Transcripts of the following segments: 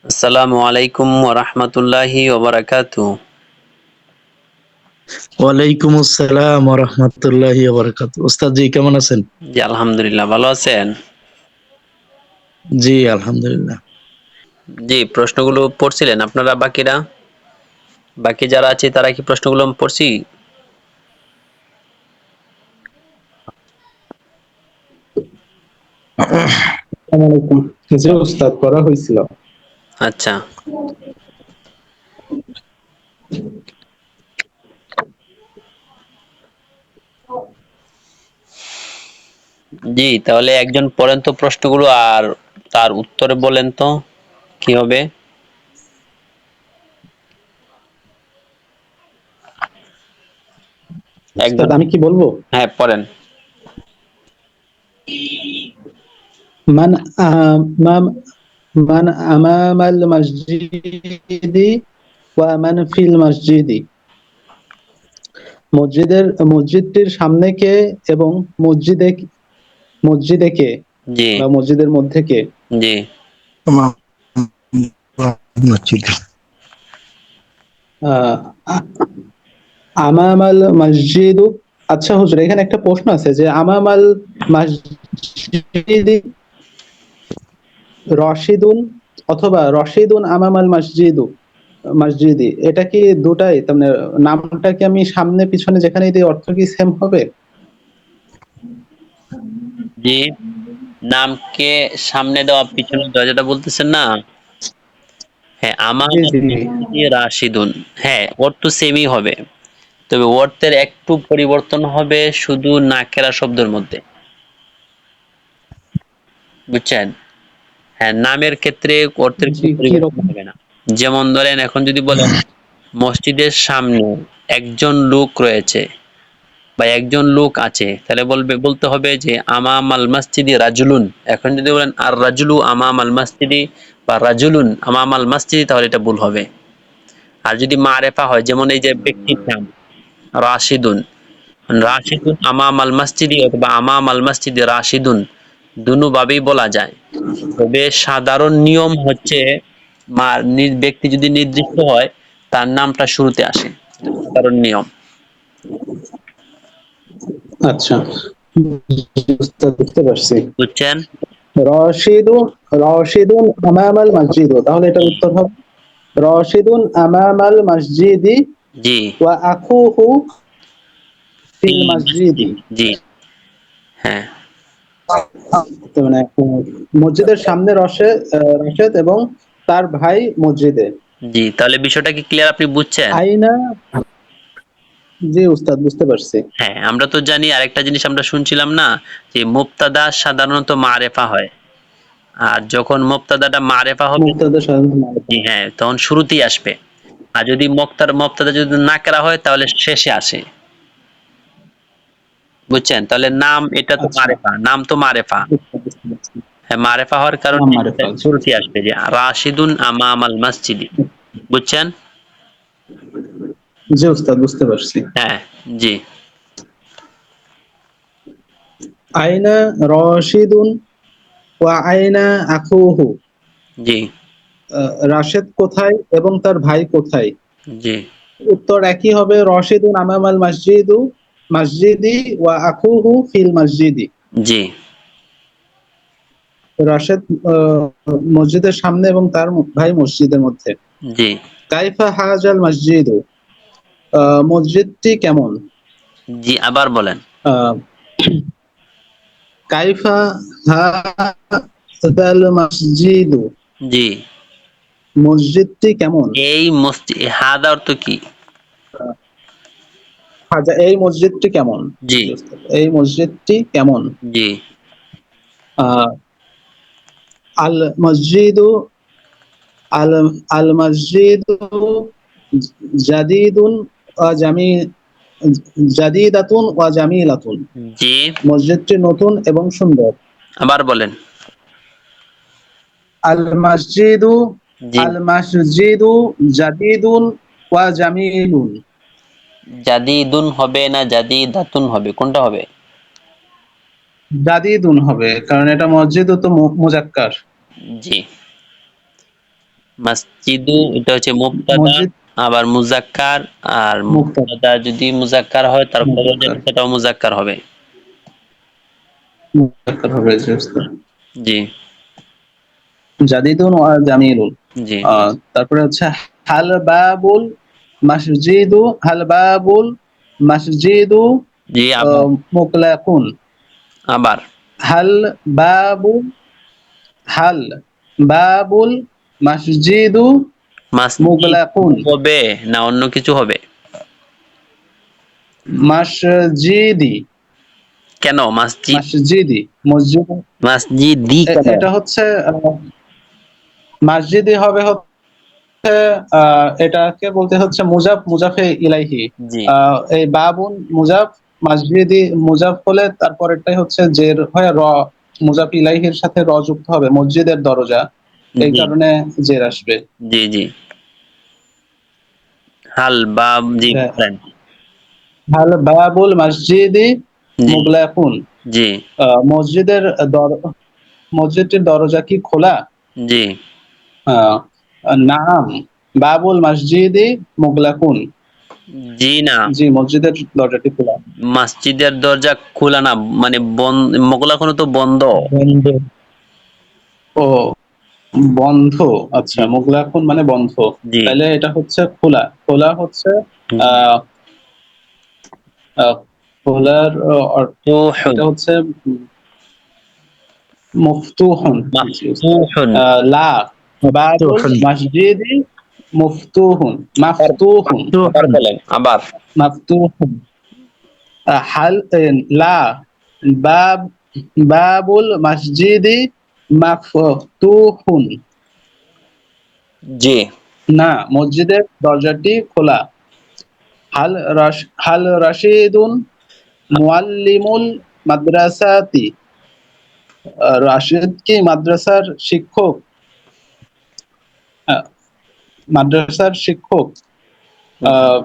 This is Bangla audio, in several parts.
আসসালামু আলাইকুম ওয়া রাহমাতুল্লাহি ওয়া বারাকাতুহু। ওয়ালাইকুম আসসালাম ওয়া রাহমাতুল্লাহি ওয়া বারাকাতুহু। ওস্তাদ জি কেমন আছেন? জি, আলহামদুলিল্লাহ। ভালো আছেন? জি আলহামদুলিল্লাহ। জি, প্রশ্নগুলো পড়ছিলেন আপনারা বাকিরা? বাকি যারা আছে তারা কি প্রশ্নগুলো পড়ছি? আসসালামু আলাইকুম। জি উস্তাদ, করা হয়েছিল। আচ্ছা। জি, তাহলে একজন পড়েন তো প্রশ্নগুলো আর তার উত্তরে বলেন তো কি হবে? উস্তাদ একজন, আমি কি বলবো? হ্যাঁ পড়েন। মান আমাম মান আমামাল মসজিদি ওয়া মান ফিল মসজিদি। মসজিদটির সামনে কে এবং মসজিদে মসজিদে কে জি, বা মসজিদের মধ্যে কে? জি, আহ, আমামাল মসজিদু। আচ্ছা হুজুর, এখানে একটা প্রশ্ন আছে যে আমামাল মসজিদি রশিদুন অথবা রশিদুন আমামাল মসজিদি, এটা কি দুটাই তার মানে নামটা কি আমি সামনে পিছনে যেখানেই দিই অর্থ কি সেম হবে? জি। নামকে সামনে দেওয়া পিছনে দেওয়া যেটা বলতেছেন না? হ্যাঁ, জি আমামাল জি। মাসজিদি রাশিদুন। হ্যাঁ, অর্থ সেমই হবে। তবে অর্থের একটু পরিবর্তন হবে শুধু নাকেরা শব্দের মধ্যে। বুঝছেন? হ্যাঁ, নামের ক্ষেত্রে অর্থের জি কোনো কি পরিবর্তন রকম? হবে না। যেমন ধরেন এখন যদি বলেন মসজিদের সামনে একজন লোক রয়েছে বা একজন লোক আছে, তাহলে বলতে হবে যে আমামাল মসজিদি রাজুলুন। এখন যদি বলেন আর রাজুলু আমামাল মসজিদি বা রাজুলুন আমামাল মসজিদি, তাহলে এটা ভুল হবে। আর যদি মারেফা হয়, যেমন এই যে ব্যক্তির নাম রাশিদুন, রাশিদুন আমাম আল মসজিদি অথবা আমাম আল মসজিদি রাশিদুন, দুনো ভাবেই বলা যায়। তবে সাধারণ নিয়ম হচ্ছে ব্যক্তি যদি নির্দিষ্ট হয় তার নামটা শুরুতে আসে। এটা সাধারণ নিয়ম। আচ্ছা, বুঝতে পারছি। বুঝছেন? রশিদু রশিদুন আমামাল মসজিদু, তাহলে এটার উত্তর হবে রশিদুন আমামাল মসজিদি জি। ওয়া আখুহু ফিল ফিল মসজিদি। মসজিদ। জি। হ্যাঁ। তো মানে মসজিদের সামনে রশেদ এবং তার ভাই মসজিদে। জি, তাহলে বিষয়টা কি ক্লিয়ার, আপনি বুঝছেন? আইনা। জি উস্তাদ, বুঝতে পারছি। হ্যাঁ, আমরা তো জানি আরেকটা জিনিস আমরা শুনছিলাম না, যে মুবতাদা সাধারণত মারেফা হয়। আর যখন মুবতাদাটা মারেফা হবে, মুক্তাদা সাধারণত মারুফা। জি হ্যাঁ, তখন শুরুতেই আসবে। আর যদি মুবতাদা যদি নাকেরা হয় তাহলে শেষে আসে। বুঝছেন? তাহলে নাম, এটা তো আচ্ছা, মারেফা, নাম তো মারেফা। বুঝতে পারছি। হ্যাঁ, মারেফা হওয়ার নাম কারণে মারুফা। শুরুতেই আসবে যে রাশিদুন আমামাল মসজিদি। বুঝছেন? জি উস্তাদ, বুঝতে পারছি। হ্যাঁ। জি, আইনা রশিদুন ওয়া আইনা আখুহু। জি, রাশেদ কোথায় এবং তার ভাই কোথায়? জি, উত্তর একই হবে, রশিদুন আমামাল মসজিদি ওয়া আখুহু ফিল মসজিদি। জি, রাশেদ মসজিদের সামনে এবং তার ভাই মসজিদের মধ্যে। জি, কাইফা হাজাল মসজিদু, মসজিদটি কেমন? জি, আবার বলেন। আহ, কাইফা হাজাল মসজিদু, জি। মসজিদটি কেমন? এই মসজিদ, হাদা অর্থ কি? এই মসজিদটি কেমন? জি, জি উস্তাদ, এই মসজিদটি কেমন? জি, আহ, আল মসজিদু আল আল মসজিদু জাদিদুন ওয়া জামি জাদিদাতুন ওয়া জামিলাতুন। জি, মসজিদটি নতুন এবং সুন্দর। আবার বলেন। আল মসজিদু জি, আল মসজিদু জাদিদুন ওয়া জামিলুন। জাদিদুন হবে না জাদিদাতুন হবে, কোনটা হবে? জাদিদুন হবে, কারণ এটা মসজিদও তো মুজাক্কার। জি। মাসজিদু এটা হচ্ছে মুবতাদা, মসজিদ আবার মুজাক্কার, আর মুক্তার মুবতাদা যদি মুজাক্কার হয় তার খবর যেটা মুজাক্কার সেটাও মুজাক্কার হবে। মুজাক্কার হবে জি উস্তাদ। জি জাদিদুন ওয়া জামিলুন। জি তারপরে হচ্ছে হাল বাবুল মাসজিদু, হাল বাবুল মাসজিদু জি আবার মুগলাকুন। আবার হাল বাবু হাল বাবুল মাসজিদু মাসজিদ মুগলাকুন। হবে না অন্য কিছু হবে? মসজিদি, কেন মসজিদ? মসজিদি মসজিদ মসজিদি কেন? এটা হচ্ছে মসজিদি হবে হচ্ছে এটাকে বলতে হচ্ছে মুজাফ মুজাফে ইলাইহি। জি এই বাবুন মুজাফ, মসজিদি মুজাফ হলে তারপরেরটাই হচ্ছে জের হয়ে র, মুজাফ ইলাইহির সাথে র যুক্ত হবে, মসজিদের দরজা, এই জি কারণে জের আসবে। জি জি হাল বা জি বলেন। হাল বাবুল মসজিদি জি মুগলাকুন। জি মসজিদের মসজিদটির দরজা কি খোলা? জি আহ, নাম বাবুল মসজিদি মুগলাকুন। জি না, জি মসজিদের দরজাটি খোলা। মসজিদের দরজা খোলা না, মানে বন্ধ, মোগলা কোনো তো বন্ধ। বন্ধ। ও বন্ধ, আচ্ছা জি মুগলাকুন মানে বন্ধ। জি তাহলে এটা হচ্ছে খোলা, খোলা হচ্ছে আহ আহ, খোলার মাফতুহুন, এটা হচ্ছে মুফতুহুন। জি উস্তাদ। মাফতুহুন। লা বাবুল মাফতুহুন। মসজিদি মুফতুহুন, আবার মাফতুহুন আবার মাফতুহুন। বলেন আবার। মাফতুহুন। হাল লা বাব বাবুল মসজিদি মাফতুহুন। জি না মসজিদের দরজাটি খোলা। হাল রাশিদুন মুআল্লিমুল মাদ্রাসাতি। রাশিদ কি মাদ্রাসার শিক্ষক? আহ, মাদ্রাসার শিক্ষক। আহ,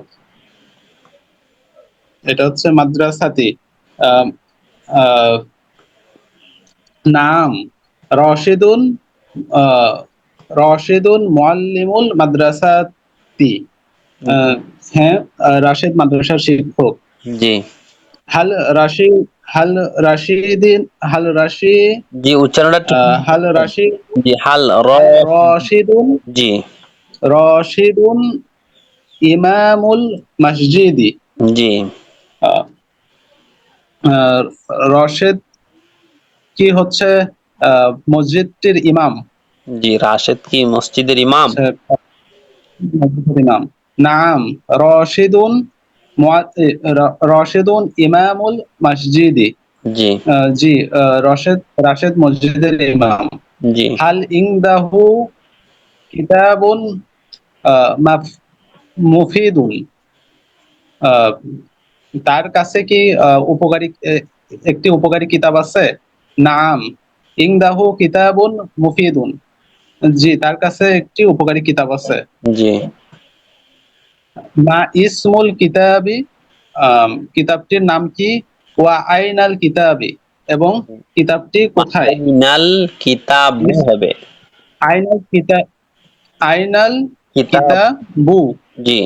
এটা হচ্ছে মাদ্রাসাতি। আহ, আহ, নাম রশিদুন, আহ, রশিদুন মুআল্লিমুল মাদ্রাসাতি। আহ, হ্যাঁ রাশিদ মাদ্রাসার শিক্ষক। জি হাল রাশি হাল রাশিদিন হাল রাশি জি উচ্চারণটা একটু হাল রাশি জি হাল র হাল রশিদুন জি রশিদুন ইমামুল মসজিদি। জি আহ, আহ, রশেদ কি হচ্ছে মসজিদটির ইমাম। জি রাশেদ কি মসজিদের ইমাম? আচ্ছা, মসজিদের ইমাম। নাম রশিদুন রশিদুন ইমামুল মসজিদি। জি জি রাশেদ মসজিদের ইমাম। জি হাল ইনদাহু কিতাবুন মুফিদুন। আহ, তার কাছে কি উপকারী একটি উপকারী কিতাব আছে? নাম ইনদাহু কিতাবুন মুফিদুন। জি তার কাছে একটি উপকারী কিতাব আছে। জি মা ইসমুল কিতাবি, কিতাবটির নাম কি? ওয়া আইনাল কিতাবি, এবং কিতাবটি কোথায়? আইনাল কিতাবু ইস হবে। আইনাল কিতাব, আইনাল কিতাব কিতাবু। জি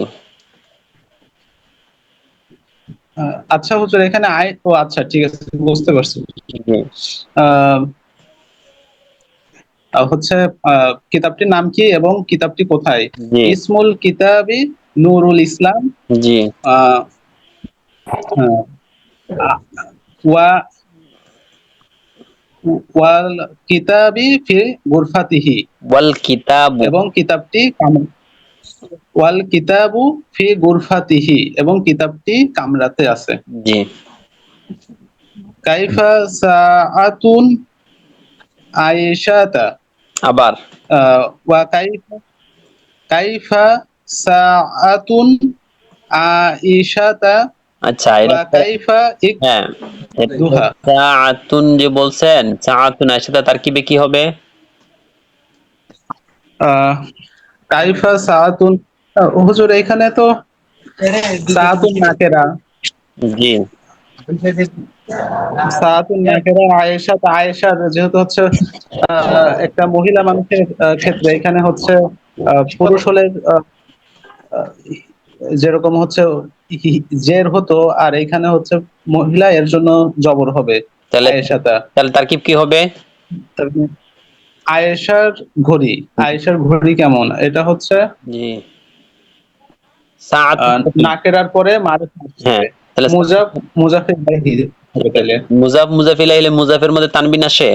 আচ্ছা হুজুর এখানে ও আচ্ছা ঠিক আছে বুঝতে পারছি। জি আহ, হচ্ছে কিতাবটির নাম কি এবং কিতাবটি কোথায়? জি ইসমুল কিতাবি নুরুল ইসলাম। জি আহ, আহ, ওয়া ওয়াল কিতাবি ফি গুরফাতিহি, ওয়াল কিতাবু এবং কিতাবটি ওয়াল কিতাবু ফি গুরফাতিহি, এবং কিতাবটি কামরাতে আছে। জি কাইফা সাআতুন আয়েশাতা। আবার ওয়া কাইফা কাইফা সাআতুন আয়েশাতা আচ্ছা এটা ওয়া কাইফা হ্যাঁ এটা তো ইকদুহা। সাআতুন যে বলছেন, সাআতুন এর সাথে তারকিবে কি হবে? কাইফা সাআতুন, হুজুর এখানে তো সাআতুন নাকেরা, জি সাআতুন নাকেরা আয়েশা, আয়েশার যেহেতু হচ্ছে একটা মহিলা মানুষের ক্ষেত্রে এখানে হচ্ছে পুরুষ হলে আহ, যেরকম হচ্ছে জের হতো, আর এখানে হচ্ছে মহিলা, এর জন্য জবর হবে তাহলে আয়েশাতা। তাহলে তারকিব কি হবে? তারপরে আয়েশার ঘড়ি, আয়েশার ঘড়ি কেমন, এটা হচ্ছে জি, সাআত। নাকেরার পরে মারুফ হ্যাঁ, আসবে, তাহলে মুজাফ, মুজাফির ইলাইহি হবে তাহলে। মুজাফ ইলাইহি, মুজাফের মধ্যে তানবিন আসে?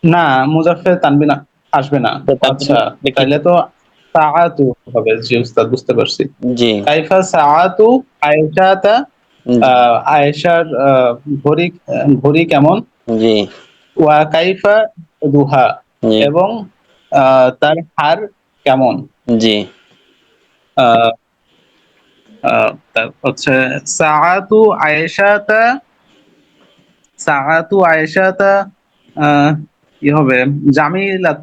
না, মুজাফফর তানবিন আসবে না। তো তানবিন আচ্ছা, আসবে কি? তাইলে তো সাআতু হবে। জি উস্তাদ, বুঝতে পারছি। জি, কাইফা সাআতু আয়েশাতা, জি, আয়েশার ঘড়ি, ঘড়ি কেমন। জি, ওয়া কাইফা দুহা, জি, এবং তার হার কেমন। জি, আহ, তার হচ্ছে সাআতু আয়েশাতা, সাআতু আয়েশাতা আহ, কি হবে, জামিলাত,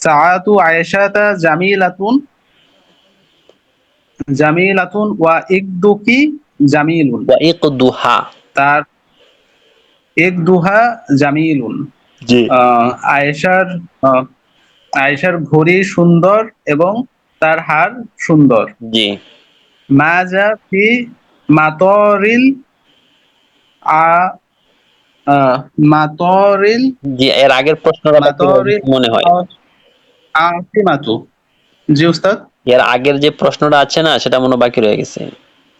সাআতু আয়েশাতা জামিলাতুন, জামিলাতুন ওয়া ইকদুকি জামিলুন, ওয়া ইকদুহা। তার ইকদুহা জামিলুন। জি, আহ, আয়েশার আহ, আয়েশার ঘড়ি সুন্দর এবং তার হার সুন্দর। জি, মাজা ফি মাতরিল আ মাতরিল, জি, এর আগের প্রশ্নটা কি মাতরিল মনে হয়? আসিমাতু। জি উস্তাদ। এর আগের যে প্রশ্নটা আছে না, সেটা মনে হয় বাকি রয়ে গেছে।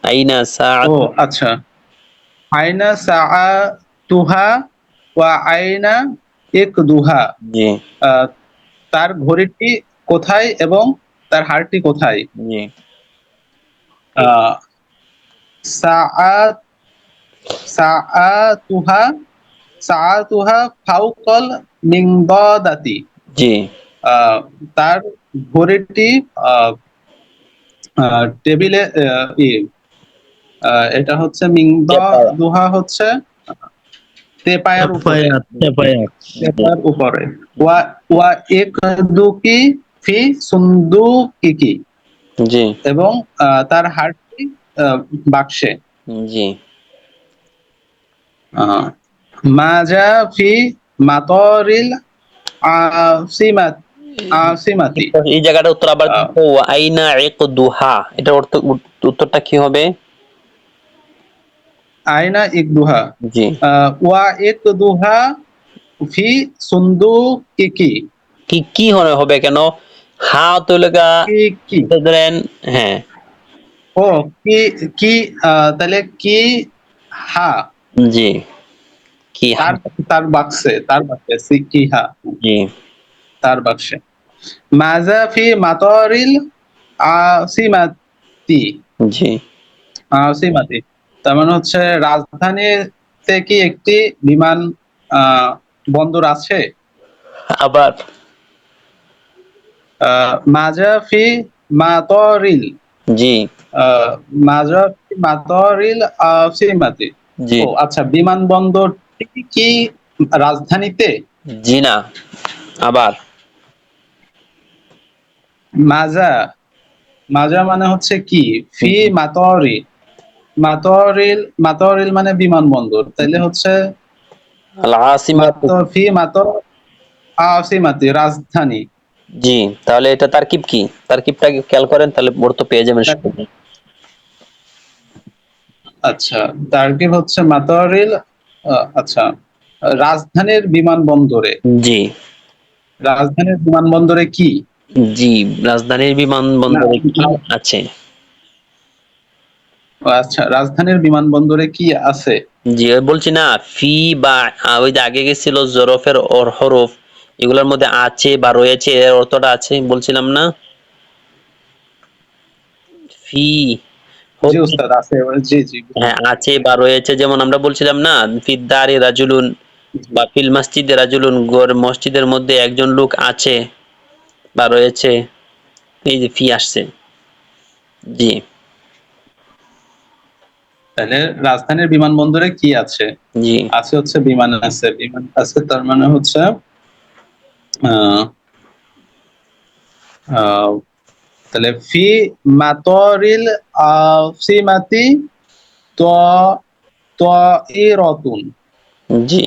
আইনা ও সাআত। আচ্ছা, আইনা সাআতুহা ওয়া আইনা ইকদুহা, জি, আহ, তার ঘড়িটি কোথায় এবং তার হারটি কোথায়। জি, আহ, সাআত সাআতুহা, সাআতুহা ফাওকাল মিনদাদাতি, জি, আহ, তার ঘড়িটি আহ, টেবিলে এটা হচ্ছে তেপায়া। মিনদাদুহা হচ্ছে তেপায়ার উপরে, তেপায়া, তেপায়া। তেপায়ার উপরে। ওয়া ওয়া ইকদুকি ফি সুন্দুকিকি, জি, এবং তার হারটি বাক্সে। জি, আহ, মাজা ফি মাতরিল আসিমাত, আসিমাতি। এই জায়গাটা উত্তর আবার আহ, দেখো, আইনা ইকদুহা, এটার অর্থ, উত্তরটা কি হবে? আইনা ইকদুহা, জি, ওয়া ইকদুহা ফি সুন্দুকিকি, কি কি হবে কেন? হা তো লেগা, কি কি, ধরেন, হ্যাঁ, ও কি কি, তাহলে কি হা, জি, কি হা, তার তার বাক্সে, তার বাক্সে কি হা, জি, তার বাক্সে। মাজা ফি মাতরিল আসিমাতি, জি, আসিমাতি, তার মানে হচ্ছে রাজধানীতে কি একটি বিমান বন্দর আছে। আবার, মাজা ফি মাতরিল, জি, আহ, মাজা ফি মাতরিল আসিমাতি। জি, ও আচ্ছা, বিমানবন্দরটি কি রাজধানীতে। জি না, আবার, মাজা, মাজা মানে হচ্ছে কি, ফি মাতরি, মাতরিল, মাতরিল মানে বিমানবন্দর, তাইলে হচ্ছে আল আসিমাতু। ফি মাতর আসিমাতি, রাজধানী। জি, তাহলে এটা তারকিব কি? তারকিবটা খেয়াল করেন, তাহলে অর্থ পেয়ে যাবেন সহজে। আচ্ছা, তার্কিব হচ্ছে মাতরিল, আচ্ছা, রাজধানীর বিমানবন্দরে, জি, রাজধানীর বিমানবন্দরে কি, জি, রাজধানীর না, বিমানবন্দরে কি আছে? আচ্ছা, রাজধানীর বিমানবন্দরে কি আছে। জি, ওই বলছি না, ফি বা ওই যে আগে গেছিল জরফের হরফ, এগুলোর মধ্যে আছে বা রয়েছে, এর অর্থটা আছে বলছিলাম না? ফি জি হচ্ছে, উস্তাদ, আছে, জি জি, বুঝতে হ্যাঁ, পারছি। আছে বা রয়েছে, যেমন আমরা বলছিলাম না, ফিদ্দারি রাজুলুন জি, বা ফিল মসজিদে রাজুলুন, মসজিদের মধ্যে একজন লোক আছে বা রয়েছে, এই যে ফি আসছে। জি, তাহলে রাজধানীর বিমানবন্দরে কি আছে, জি, আছে হচ্ছে বিমান আছে, বিমান আছে, তার মানে হচ্ছে আহ আহ, তাহলে ফি মাতরিল আসিমাতি ত তাইরাতুন, জি,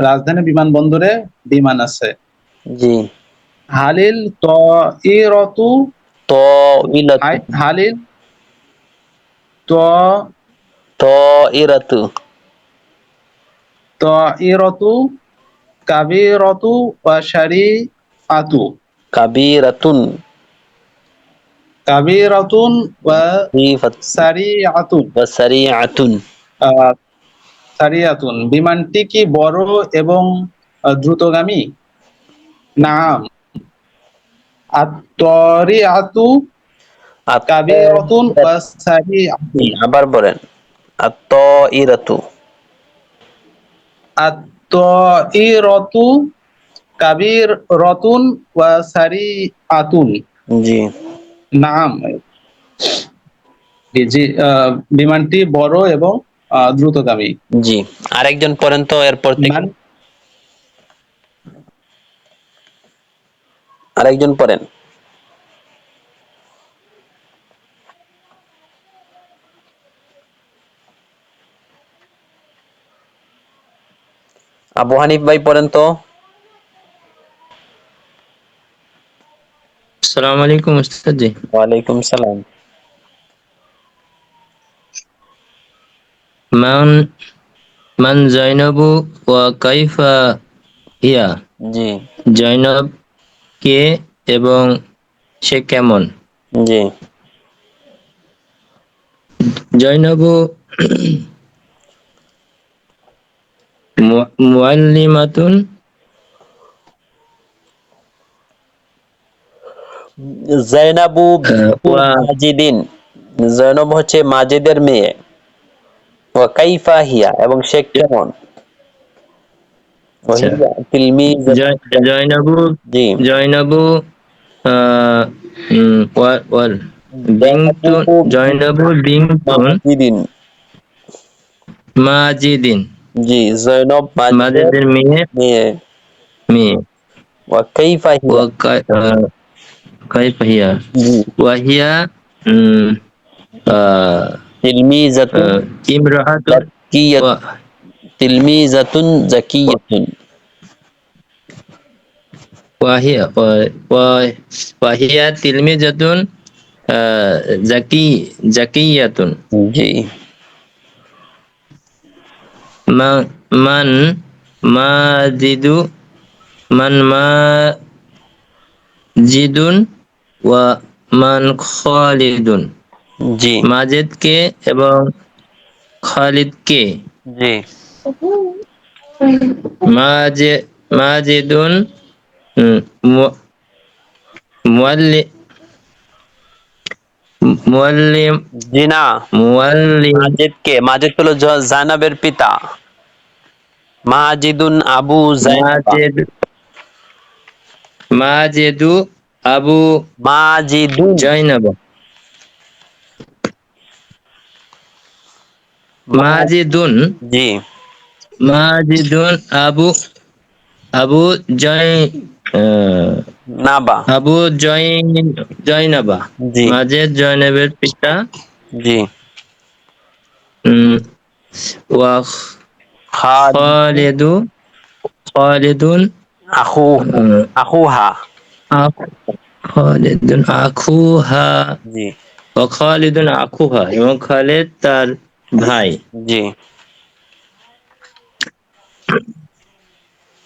রাজধানী বিমানবন্দরে বিমান আছে। জি। হালিল তইরতু তাইলাতু। হালিল ত তাইরাতু। তইরতু কাবিরতু ওয়া শারিআতু। কাবীরাতুন। কাবিরাতুন ওয়া খফীফাত সারিআতুন। ওয়া সারিআতুন। আহ, সারিয়াতুন, বিমানটি কি বড় এবং দ্রুতগামী? নাম। আত-তরিআতু কাবিরাতুন ওয়া আত-তাইরাতু। জি, সারিআতুন। আবার বলেন। আত-তাইরাতু। আত-তইরতু কাবিরাতুন ওয়া সারিআতুন। জি। নাম। জি, বিমানটি বড় এবং দ্রুতগামী। জি। আরেকজন পড়েন তো এরপর থেকে। বিমান আরেকজন পড়েন। আবু হানিফ ভাই পড়েন তো। আসসালামু আলাইকুম উস্তাদ জি। ওয়ালাইকুম সালাম। মান মান জাইনাবু ওয়া কাইফা হিয়া। জি। জয়নব কে এবং সে কেমন? জি। জয়নবু মুআল্লিমাতুন। জাইনাবু বিনতু ওয়া মাজিদিন। জয়নব হচ্ছে মাজিদের মেয়ে। ওয়া কাইফা হিয়া, এবং সে কেমন? ওয়া আচ্ছা, হিয়া তিলমিজাতুন। জয়নবু জি। জয়নবু ওয়াল জাইনাবু বিনতুন। জয়নবু বিনতুন মাজিদিন। মাজিদিন। জি, জয়নব মাজিদের মাজিদের মেয়ে। মেয়ে। মেয়ে। ওয়া কাইফা হিয়া। ওয়া কাইফা হিয়া। জি। ওয়া হিয়া উম, আহ, তিলমিজাতুন ইমরাআতুন। জাকিয়াত। ওয়া তিলমিজাতুন জাকিয়াতুন। ওয়াহিয়া ওয়াহিয়া তিলমিজাতুন আহ, জাকিয়াতুন। জি। মান মাজিদু মান মাজিদুন ওয়া মান খালিদুন। জি। মাজিদ কে এবং খালিদ কে? জি। মাজিদুন উম, মু- মুআল্লি- মুআল্লিম জি না, মুআল্লিম মাজিদ কে? মাজিদ হলো জাইনাবের পিতা। মাজিদুন আবু জাইনাবা। মাজিদ মাজিদু আবু মাজিদুন। জাইনাবা। মা- মাজিদুন জি। মাজিদুন আবু আবু জয় আহ, নাবা। আবু জয়নাবা। জি। মাজিদ জয়নাবের পিতা। জি। উম, ওয়া খালিদুন খালিদুন আখু আহ, আখুহা। আখ- খালিদুন আখুহা। জি। ও খালিদুন আখুহা, এবং খালিদ তার ভাই। জি।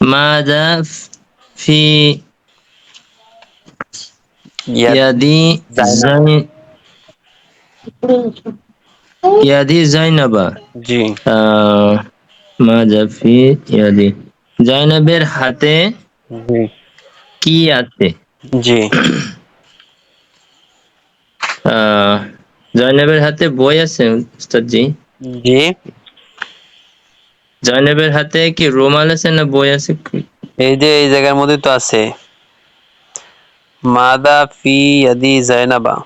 মাযা ফি ইয়াদ ইয়াদি জাইনাব। জাইনাবা। জি। আহ, মাযা ফি ইয়াদি। জাইনাবের হাতে জি। কি আছে? জি। আহ, জয়নবের হাতে বই আছে উস্তাদ জি। জি। জয়নবের হাতে কি রুমাল আছে না বই আছে? এই যে এই জায়গার মধ্যে তো আছে, মাদা ফি ইয়াদি জাইনাবা।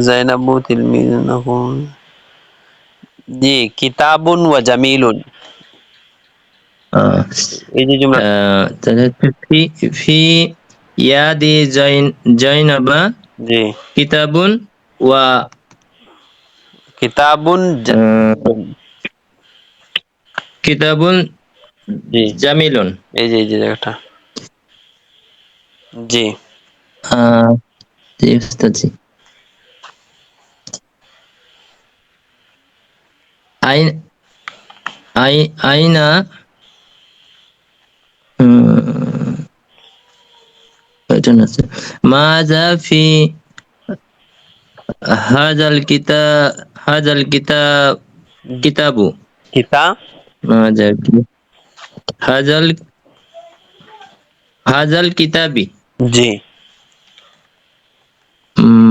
জাইনাবু তিলমিজুন আখু। জি, কিতাবুন ওয়া জামিলুন। আহ, এই যে জুমলা। তাহলে হচ্ছে ফি ফি ইয়াদি জয়নাবা জি। কিতাবুন ওয়া কিতাবুন কিতাবুন জি জামিলুন। এই যে জায়গাটা। জি আহ, জি উস্তাদ জি। আইন আই আইনা এটা না স্যার। মাযা ফি হাযাল কিতাবু। কিতা মাযা ফি হাযাল হাযাল কিতাবি। জি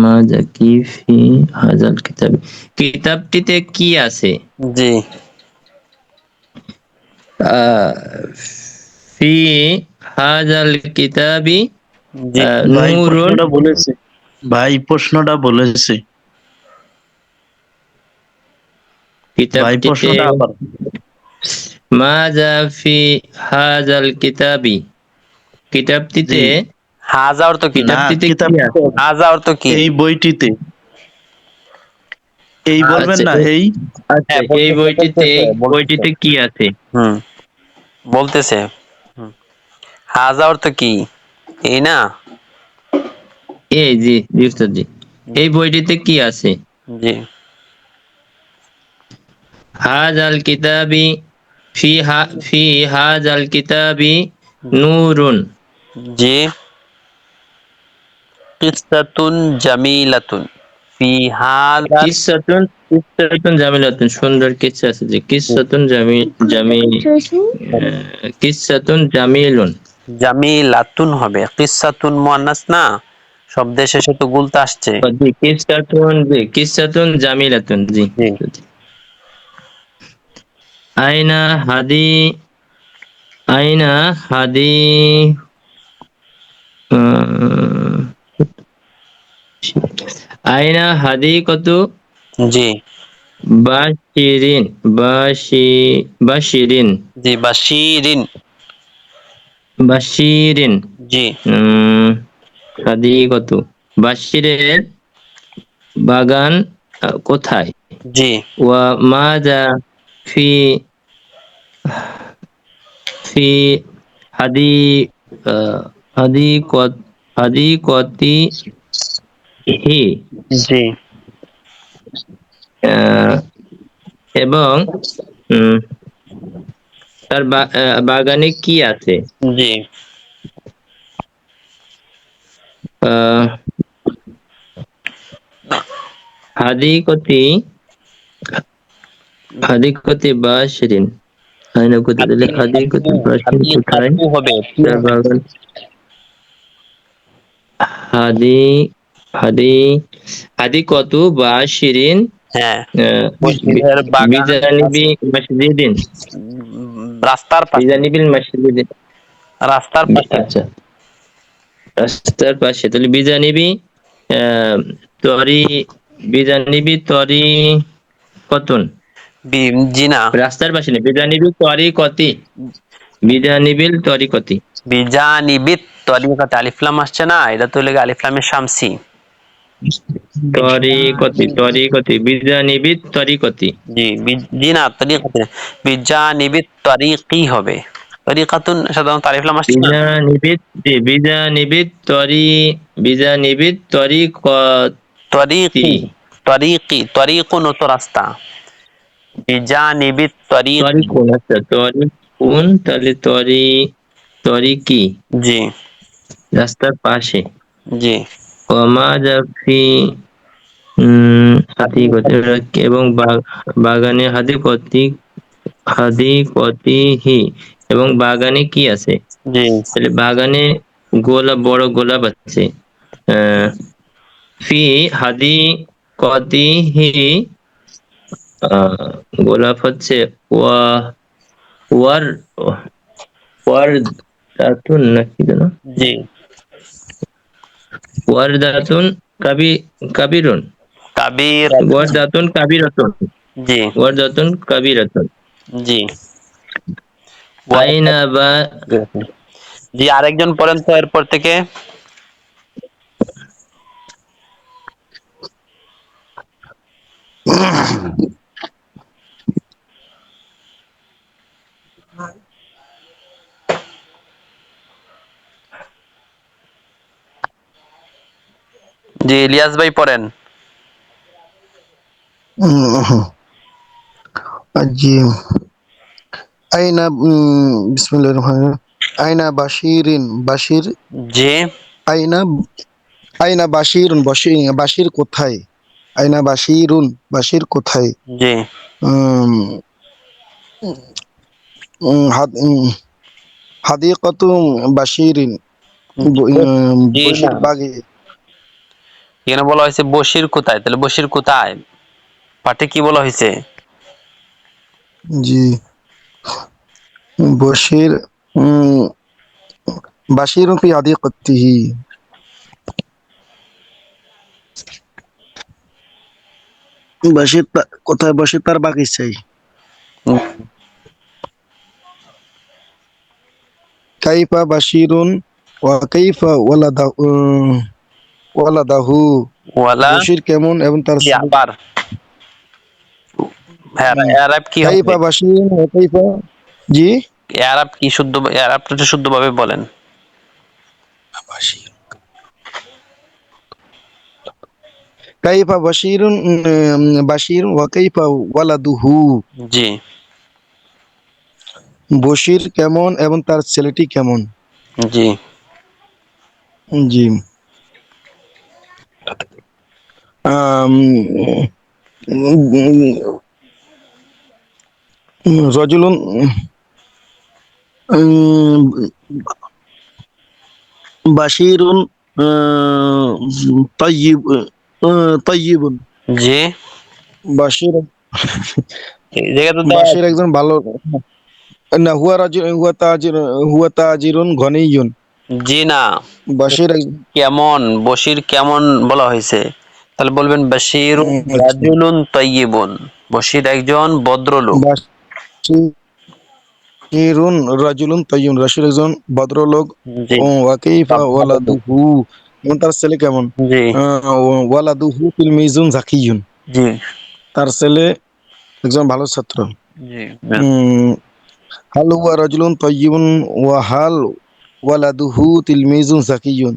মাযা কি ফি হাযাল কিতাবি, কিতাবটিতে কি আছে? জি আহ, ফি হাযাল কিতাবি জি ভাই নূরুন। প্রশ্নটা বলেছে, ভাই প্রশ্নটা বলেছে, ভাই কিতাবটিতে প্রশ্নটা আবার। মাযা ফি হাযাল কিতাবি, কিতাবটিতে জি হাজা অর্থ কি? না, কিতাবটিতে কি কিতাবটিতে আছে? হাজা অর্থ কি? এই বইটিতে, এই বলবেন আচ্ছা না এই। আচ্ছা, হ্যাঁ এই বইটিতে কি আছে? হুম বলতেছে। হুম। হাজা অর্থ কি? এই না? এই জি জি উস্তাদ জি, এই বইটিতে কি আছে? জি হাযাল কিতাবি ফি হাযাল কিতাবি নূরুন। জি কিসসাতুন জামিলাতুন ফি হাযা কিসসাতুন জামিলাতুন, সুন্দর কিসসা আছে যে কিসসাতুন কিসসাতুন জামিলুন। জামিলাতুন হবে, কিসসাতুন মুয়ান্নাস না, শব্দের শেষে তো গুলতা আসছে। জি কিসসাতুন জামিলাতুন জি। জি আইনা হাদি আইনা হাদি আহ, আইনা হাদিকাতু জি বাশিরিন বাশিরিন জি বাশিরিন বাশিরিন জি হাদিকাতু বাশিরের বাগান কোথায়? জি ওয়া মাযা ফি ফি হাদি আহ, হাদিকত হাদিকতিহি, জি আহ, এবং উম, তার বাগানে কি আছে? জি আহ, হাদিকতি হাদিকতি বাশিরিন, আইনা কোথায় দিলে হাদিকতি বাশিরিন কোথায়? হাদিকাতু হবে তার বাগান হাদি হাদি হাদিকতু বাশিরিন হ্যাঁ আহ, মসজিদের বাগান বিজানিবি মসজিদিন রাস্তার পাশে, বিজানিবিল মসজিদিন। রাস্তার পাশে। আচ্ছা, রাস্তার পাশে, তাহলে বিজানিবি আহ, তরি বিজানিবি তরি কতন, জি না, রাস্তার পাশে না, বিজানিবি তরি কতি, বিজানিবিল তরি কতি, বিজানিবিত তরিকাতে আলিফ লাম আসছে না, এটা তো লেগে আলিফ লামের শামসি। তরি কতি বিজানিবি তরি কতি। জি জি না, তরিকাতে না, বিজানিবিত তরিকি হবে। তরিকাতুন সাধারণত আলিফ লাম আসছে না। বিজানিবিত বিজানিবিত তরি বিজানিবিত তরি কতি, তরিকি তরিকুন ও তো রাস্তা, বিজানিবিত তরি তরিকি। কোন, আচ্ছা তরি কোন, তাহলে তরি কি, জি রাস্তার পাশে। জি কমা জাফি হাদিকতি, এবং বাগানে হাদিকতিহি, এবং বাগানে কি আছে? জি তাহলে বাগানে বড় গোলাপ আছে। আহ, ফি হাদিকতিহি গোলাপ হচ্ছে ওয়া ওয়ার ওয়ার দাতুন নাকি যেন, জি ওয়ার দাতুন কাবিরুন, কাবির। ওয়ার দাতুন কাবিরাতুন, জি ওয়ার দাতুন কাবিরাতুন। জি আইনা বা জি আরেকজন পড়েন তো এরপর থেকে। জি ইলিয়াস ভাই পড়েন। জি বিসমিল্লাহির রহমানির রহিম। আইনা বাশিরিন বাশির জি আইনা আইনা বাশিরুন বাশির কোথায়? আইনা বাশিরুন বাশির কোথায়? জি উম, হাদিকাতু বাশিরিন জি না, বশির বাগে। এখানে বলা হয়েছে বশির কোথায়, তাহলে বশির কোথায় পাঠে কি বলা হয়েছে? জি বশির বাশিরুন ফি হাদিকাতিহি। কোথায়? বশির তার বাগিচায়। কাইফা বাশিরুন ওয়া কাইফা ওয়ালাদাহু। ওয়ালা বশির কেমন এবং তার জি আবার হ্যাঁ এরাব কি হবে? কাইফা বাশিরুন ওয়া কাইফা। জি এরাব কি শুদ্ধ, এরাবটা একটু শুদ্ধভাবে বলেন। কাইফা বাশিরুন বাশির ওয়া কাইফা ওয়ালাদুহু। জি বশির কেমন এবং তার ছেলেটি কেমন? জি জি আম, রজুলুন উম, বাশিরুন তাইয়িব তাইয়িবুন। জি বাশির এই জায়গা তো দেওয়া বাশির আছে। একজন ভালো না। হুয়া তাজিরুন গনিয়ুন। জি না, বাশির কেমন বশির কেমন বলা হয়েছে, তাহলে বলবেন বশির আচ্ছা। রাজুলুন তাইয়িবুন, বশির একজন ভদ্রলোক। বাশিরুন রাজুলুন তাইয়ুন। বাশির একজন ভদ্রলোক। জি ওয়া বা কাইফা ভালো লোক। ওয়ালাদুহু এবং তার ছেলে কেমন? জি ওয়ালাদুহু তিলমিজুন যাকিয়ুন। জি তার ছেলে একজন ভালো ছাত্র। জি উম, হাল হুয়া রাজুলুন তাইয়িবুন ওয়া হাল ওয়ালাদুহু তিলমিজুন যাকিয়ুন।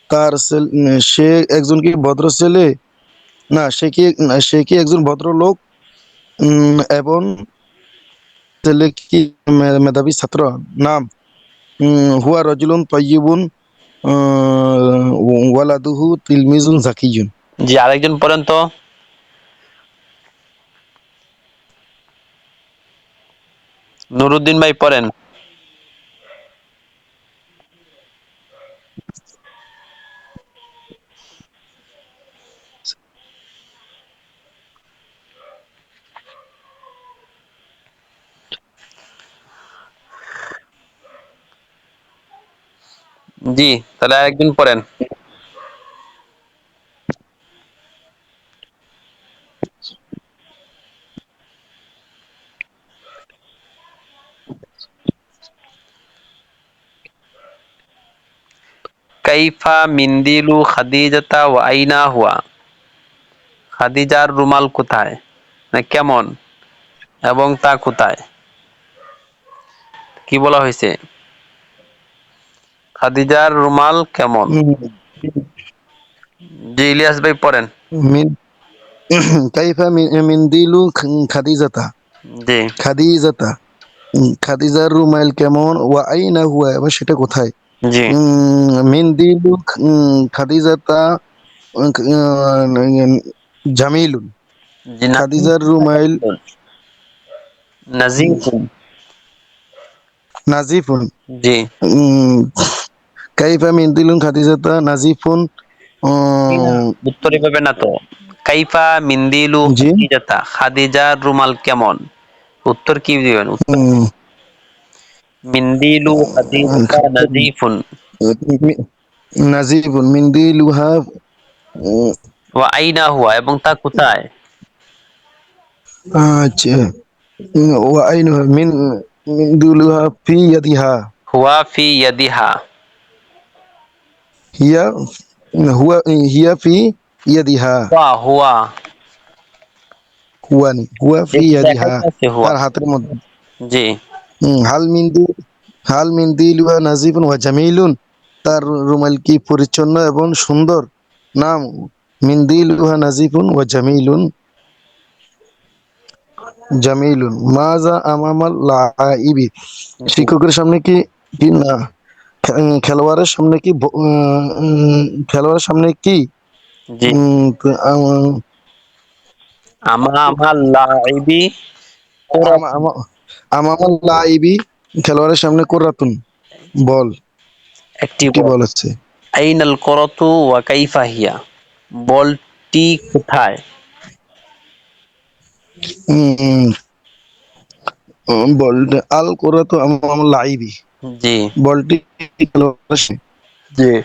তার ছেলে সে একজন কি ভদ্র ছেলে? না, সে কি একজন ভদ্রলোক এবং ছেলে কি মেধাবী ছাত্র? নাম হুয়া রাজুলুন তাইয়িবুন ওয়ালাদুহু তিলমিজুন যাকিয়ুন। জি আরেকজন পড়েন তো। নুরুদ্দিন ভাই পড়েন। জি তাহলে আরেকজন পড়েন। কাইফা মিন্দিলু খাদিজাতা ওয়া আইনা হুয়া, খাদিজার রুমাল কোথায়, না কেমন এবং তা কোথায়, কি বলা হয়েছে? খাদিজার রুমাল কেমন? জি ইলিয়াস ভাই পড়েন। মিন কাইফা মিন্দিলু খাদিজাতা। জি খাদিজাতা খাদিজার রুমাইল কেমন? ওয়া আইনা হুয়া এবং সেটা কোথায়? জি মিন্দিলু খাদিজাতা জামিলুন। জি খাদিজার রুমাইল নাজিফুন। নাজিফুন। জি উম, কাইফা মিন্দিলুন খাদিজাতা নাজিফুন। উত্তর এভাবে না তো, কাইফা মিন্দিলু জি খাদিজাতা, খাদিজার রুমাল কেমন, উত্তর কি দিবেন? উত্তর উম, মিন্দিলু খাদিজাতা নাজিফুন নাজিফুন মিন্দিলুহা ওয়া আইনা হুয়া এবং তা কোথায়? আচ্ছা وأينها من دولها في يدها. হুয়া ফি ইয়াদিহা। هي هي في يدها. হুয়া হুয়া হুয়ানি, হুয়া ফি যেটা ইয়াদিহা, দেখাইতেছে হুয়া। তার হাতের মধ্যে। জি হাল মিন্দি, হাল মিন্দিল ওয়া নাজিবুন ওয়া জামিলুন, তার রুমাল কি পরিচ্ছন্ন এবং সুন্দর? নাম মিন্দিল ওয়া নাজিবুন ওয়া জামিলুন, জামিলুন। মাজা আমামাল লাইবি, জি শিক্ষকের সামনে কি, কি না, খেলোয়াড়ের সামনে কি খেলোয়াড়ের সামনে কি, জি উম, আম- আমার লাইবি আমা- আমা- আমামাল লাইবি, খেলোয়াড়ের সামনে কোরাতুন, বল, একটি একটি বল। বল আছে। আইনাল করতু ওয়া কাইফা হিয়া, বলটি কোথায়? উম, বলটা আল কোরাতু আমামাল লাইবি, জি বলটি খেলোয়াড়ের সামনে। জি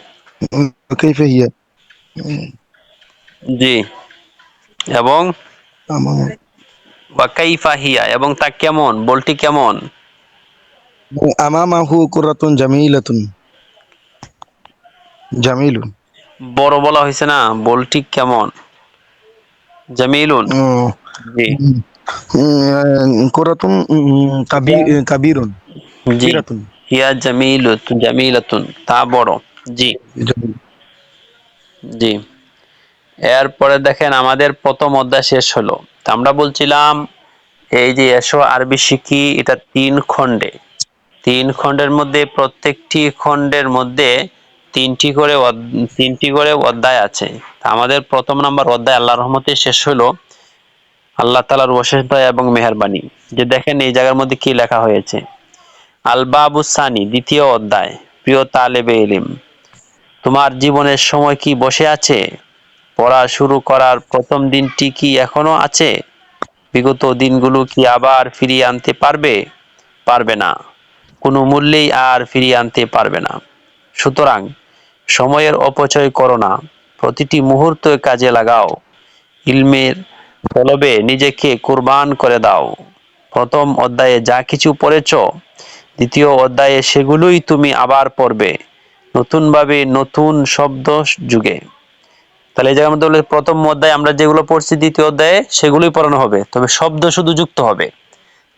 কাইফা হিয়া, জি এবং আমামাল, ওয়া কাইফা হিয়া, এবং তা কেমন, বলটি কেমন? আমামাহু কোরাতুন জামিলাতুন, জামিলুন। বড় বলা হয়েছে না, বলটি কেমন? জামিলুন। ও, জি কোরাতুন হিয়া, কাবিরুন, জি কাবিরাতুন। হিয়া জামিলুন, জামিলাতুন, তা বড়। জি জি। এরপরে দেখেন আমাদের প্রথম অধ্যায় শেষ হলো। তা আমরা বলছিলাম এই যে এসো আরবি শিখি, এটা 3 খণ্ডে। 3 খণ্ডের মধ্যে প্রত্যেকটি খণ্ডের মধ্যে 3টি করে অধ্যায় আছে। তা আমাদের প্রথম নাম্বার অধ্যায় আল্লাহর রহমতে শেষ হলো। আল্লাহ তাআলার অশেষ দয়া এবং মেহেরবানি। যে দেখেন এই জায়গার মধ্যে কি লেখা হয়েছে, আল বাবুস সানি, দ্বিতীয় অধ্যায়। প্রিয় তালেবে ইলম, তোমার জীবনের সময় কি বসে আছে? পড়া শুরু করার প্রথম দিনটি কি এখনো আছে? বিগত দিনগুলো কি আবার ফিরিয়ে আনতে পারবে? পারবে না, কোনো মূল্যেই আর ফিরিয়ে আনতে পারবে না। সুতরাং সময়ের অপচয় করো না, প্রতিটি মুহূর্ত কাজে লাগাও। ইলমের তলবে নিজেকে কুরবান করে দাও। প্রথম অধ্যায়ে যা কিছু পড়েছ, দ্বিতীয় অধ্যায়ে সেগুলোই তুমি আবার পড়বে, নতুনভাবে, নতুন শব্দ যুগে। তাহলে এই জায়গার মধ্যে বলে প্রথম অধ্যায়ে আমরা যেগুলো পড়ছি দ্বিতীয় অধ্যায়ে সেগুলোই পড়ানো হবে, তবে শব্দ শুধু যুক্ত হবে।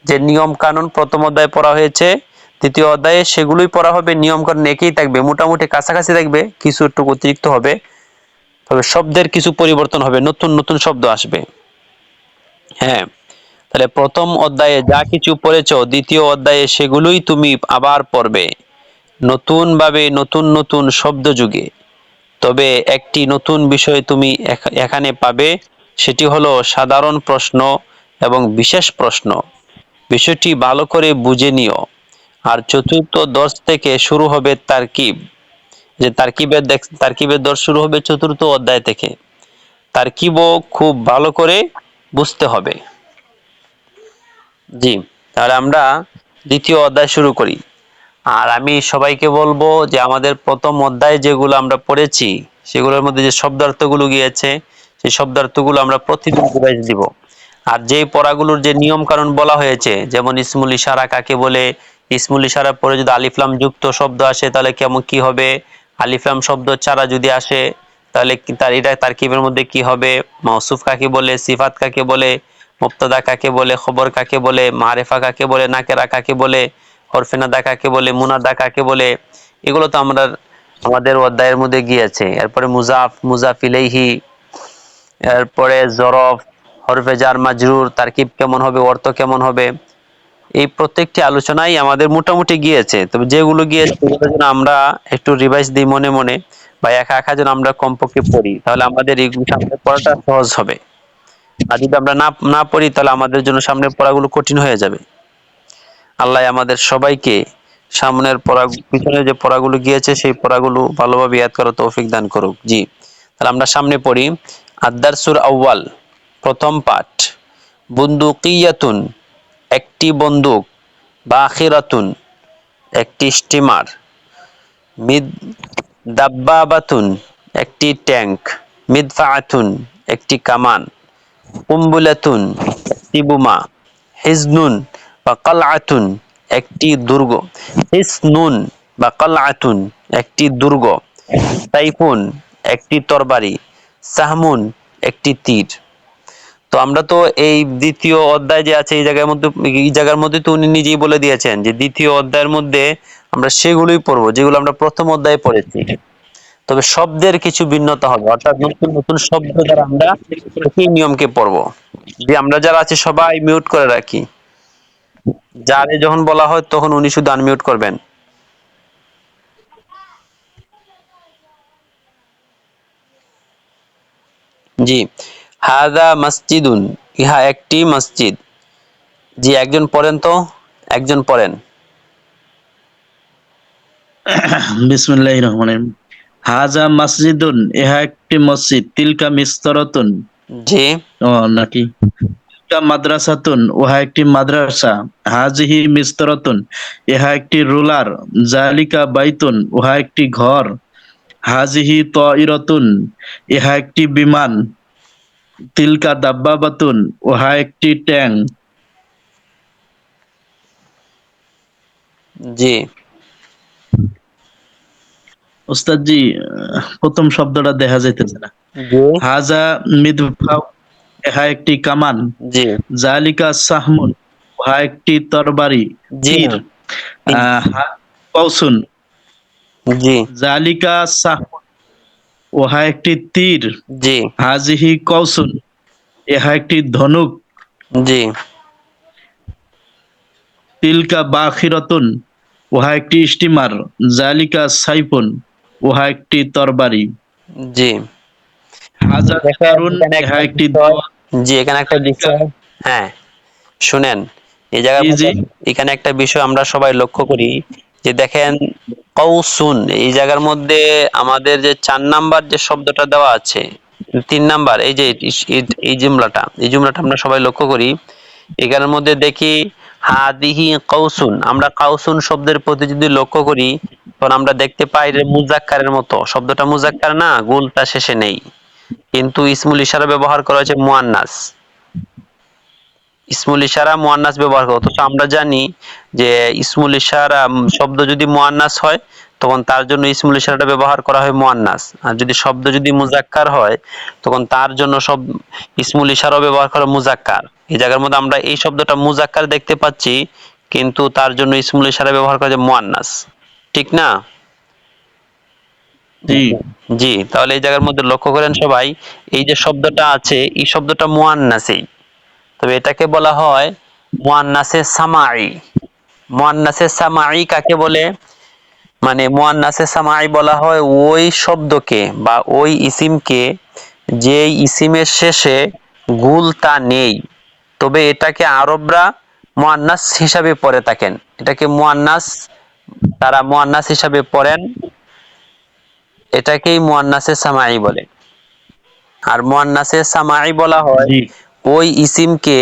যে নিয়ম কানুন প্রথম অধ্যায়ে পড়া হয়েছে, দ্বিতীয় অধ্যায়ে সেগুলোই পড়া হবে, নিয়ম কানুন একই থাকবে, মোটামুটি কাছাকাছি থাকবে, কিছু একটু অতিরিক্ত হবে, তবে শব্দের কিছু পরিবর্তন হবে, নতুন নতুন শব্দ আসবে। হ্যাঁ, তাহলে প্রথম অধ্যায়ে যা কিছু পড়েছ, দ্বিতীয় অধ্যায়ে সেগুলোই তুমি আবার পড়বে, নতুন ভাবে, নতুন নতুন শব্দ যুগে। তবে একটি নতুন বিষয় তুমি এখানে পাবে, সেটি হলো সাধারণ প্রশ্ন এবং বিশেষ প্রশ্ন। বিষয়টি ভালো করে বুঝে নিও। আর চতুর্থ দর্শ থেকে শুরু হবে তারকিব। যে তারকিবের দর্শ শুরু হবে চতুর্থ অধ্যায় থেকে। তারকিবও খুব ভালো করে বুঝতে হবে। জি, তাহলে আমরা দ্বিতীয় অধ্যায় শুরু করি। আর আমি সবাইকে বলবো যে আমাদের প্রথম অধ্যায়ে যেগুলো আমরা পড়েছি, সেগুলোর মধ্যে যে শব্দার্থগুলো গিয়েছে, সেই শব্দার্থগুলো আমরা প্রতিদিন রিভাইজ দিব। আর যেই পড়াগুলোর যে নিয়ম কানুন বলা হয়েছে, যেমন ইসমুল ইশারা কাকে বলে, ইসমুল ইশারার পরে যদি আলিফলাম যুক্ত শব্দ আসে তাহলে কেমন কি হবে, আলিফলাম শব্দ ছাড়া যদি আসে তাহলে তার এটা তারকিবের মধ্যে কি হবে, মৌসুফ কাকে বলে, সিফাত কাকে বলে, মুবতাদা কাকে বলে, খবর কাকে বলে, মারেফা কাকে বলে, নাকেরা কাকে বলে, হরফে নাদা কাকে বলে, মুনাদা কাকে বলে, এগুলো তো আমরা আমাদের অধ্যায়ের মধ্যে গিয়েছে। এরপরে মুজাফ, মুজাফ ইলাইহি, এরপরে জরফ, হরফে জার মাজরুর, তারকিব কেমন হবে, অর্থ কেমন হবে, এই প্রত্যেকটি আলোচনাই আমাদের মোটামুটি গিয়েছে। তবে যেগুলো গিয়েছে সেগুলো যেন আমরা একটু রিভাইজ দিই মনে মনে, বা একা একা যেন আমরা কমপক্ষে পড়ি, তাহলে আমাদের এই সামনে পড়াটা সহজ হবে। আর যদি আমরা না না পড়ি তাহলে আমাদের জন্য সামনের পড়াগুলো কঠিন হয়ে যাবে। আল্লাহ আমাদের সবাইকে সামনের পড়া, পিছনে যে পড়াগুলো গিয়েছে সেই পড়াগুলো ভালোভাবে ইয়াদ করার তৌফিক দান করুক। জি, তাহলে আমরা সামনে পড়ি। আদ-দারসুল আউয়াল, প্রথম পাঠ। বুন্দুকিয়াতুন, একটি বন্দুক। বাখিরাতুন, একটি স্টিমার। মিদ দাব্বাবাতুন, একটি ট্যাঙ্ক। মিদফাআতুন, একটি কামান। কুম্বুলাতুন, একটি বোমা। হিজনুন বা কালআতুন, একটি দুর্গ। হিসনুন বা কালআতুন, একটি দুর্গ। সাইফুন, একটি তরবারি। সাহমুন, একটি তীর। তো আমরা তো এই দ্বিতীয় অধ্যায় যে আছে এই জায়গার মধ্যে তো উনি নিজেই বলে দিয়েছেন যে দ্বিতীয় অধ্যায়ের মধ্যে আমরা সেগুলোই পড়বো যেগুলো আমরা প্রথম অধ্যায়ে পড়েছি। তবে শব্দের কিছু ভিন্নতা হবে, অর্থাৎ নতুন নতুন শব্দ দ্বারা আমরা একই নিয়মকে পড়বো। যে আমরা যারা আছি সবাই মিউট করে রাখি, যারে যখন বলা হয় তখন উনি শুধু আনমিউট করবেন। জি, হাদা মসজিদুন, ইহা একটি মসজিদ। জি, একজন পড়েন তো, একজন পড়েন। বিসমিল্লাহির রহমানির রহিম। হাজা মসজিদুন, ইহা একটি মসজিদ। তিলকা মিস্তরাতুন, জি ও নাকি তিলকা মাদ্রাসাতুন, উহা একটি মাদ্রাসা। হাজিহি মিস্তরাতুন, ইহা একটি রুলার। জালিকা বাইতুন, উহা একটি ঘর। হাজিহি তাইরাতুন, ইহা একটি বিমান। তিলকা দাব্বাবাতুন, উহা একটি ট্যাঙ্ক। জি ওস্তাদ জি, প্রথম শব্দটা দেখা যাইতেছে না। জি হাজা মিদফাউ, ইহা একটি কামান। জি জালিকা সাহমুন, উহা একটি তরবারি, জি তীর। কৌসুন, জি জালিকা সাহমুন, উহা একটি তীর। জি হাজিহি কৌসুন, ইহা একটি ধনুক। জি তিলকা বাখিরাতুন, উহা একটি স্টিমার। জালিকা সাইফুন, উহা একটি তরবারি। জি হাজা দেখেন দারুন, এখানে ইহা একটা একটি বিষয়, দেওয়াল। জি এখানে একটা বিষয়, হ্যাঁ শুনেন, এই জায়গার জি মধ্যে জি এখানে একটা বিষয় আমরা সবাই লক্ষ্য করি যে দেখেন কৌসুন, এই জায়গার মধ্যে আমাদের যে 4 নাম্বার যে শব্দটা দেওয়া আছে, 3 নাম্বার, এই যে এই জুমলাটা আমরা সবাই লক্ষ্য করি। এখানের মধ্যে দেখি হাদিহি কৌসুন, আমরা কাউসুন শব্দের প্রতি যদি লক্ষ্য করি তখন আমরা দেখতে পাই যে মুজাক্কারের মতো, শব্দটা মুজাক্কার না, গুলতা শেষে নেই, কিন্তু ইসমুল ইশারা ব্যবহার করা হয়েছে মুয়ান্নাস। ইসমুল ইশারা মুয়ান্নাস ব্যবহার করে, অথচ আমরা জানি যে ইসমুল ইশারা শব্দ যদি মুয়ান্নাস হয় তখন তার জন্য ইসমুল ইশারাটা ব্যবহার করা হয় মুয়ান্নাস, আর যদি শব্দ যদি মুজাক্কার হয় তখন তার জন্য সব ইসমুল ইশারাও ব্যবহার করা মুজাক্কার। এই জায়গার মধ্যে আমরা এই শব্দটা মুজাক্কার দেখতে পাচ্ছি, কিন্তু তার জন্য ইসমুল ইশারা ব্যবহার করা যায় মুয়ান্নাস, ঠিক না? জি জি, তাহলে এই জায়গার মধ্যে লক্ষ্য করেন সবাই, এই যে শব্দটা আছে এই শব্দটা মুয়ান্নাসই, তবে এটাকে বলা হয় মুয়ান্নাসে সামাই। মুয়ান্নাসে সামাই কাকে বলে? মানে মুয়ান্নাসে সামাই বলা হয় ওই শব্দকে বা ওই ইসিমকে যে ইসিমের শেষে গুলতা নেই, তবে এটাকে আরবরা মুয়ান্নাস হিসাবে পড়ে থাকেন, এটাকে মুয়ান্নাস, তারা মুয়ান্নাস হিসাবে পড়েন, এটাকেই মুয়ান্নাসে সামাই বলে। আর মুয়ান্নাসে সামাই বলা হয় জি ওই ইসিমকে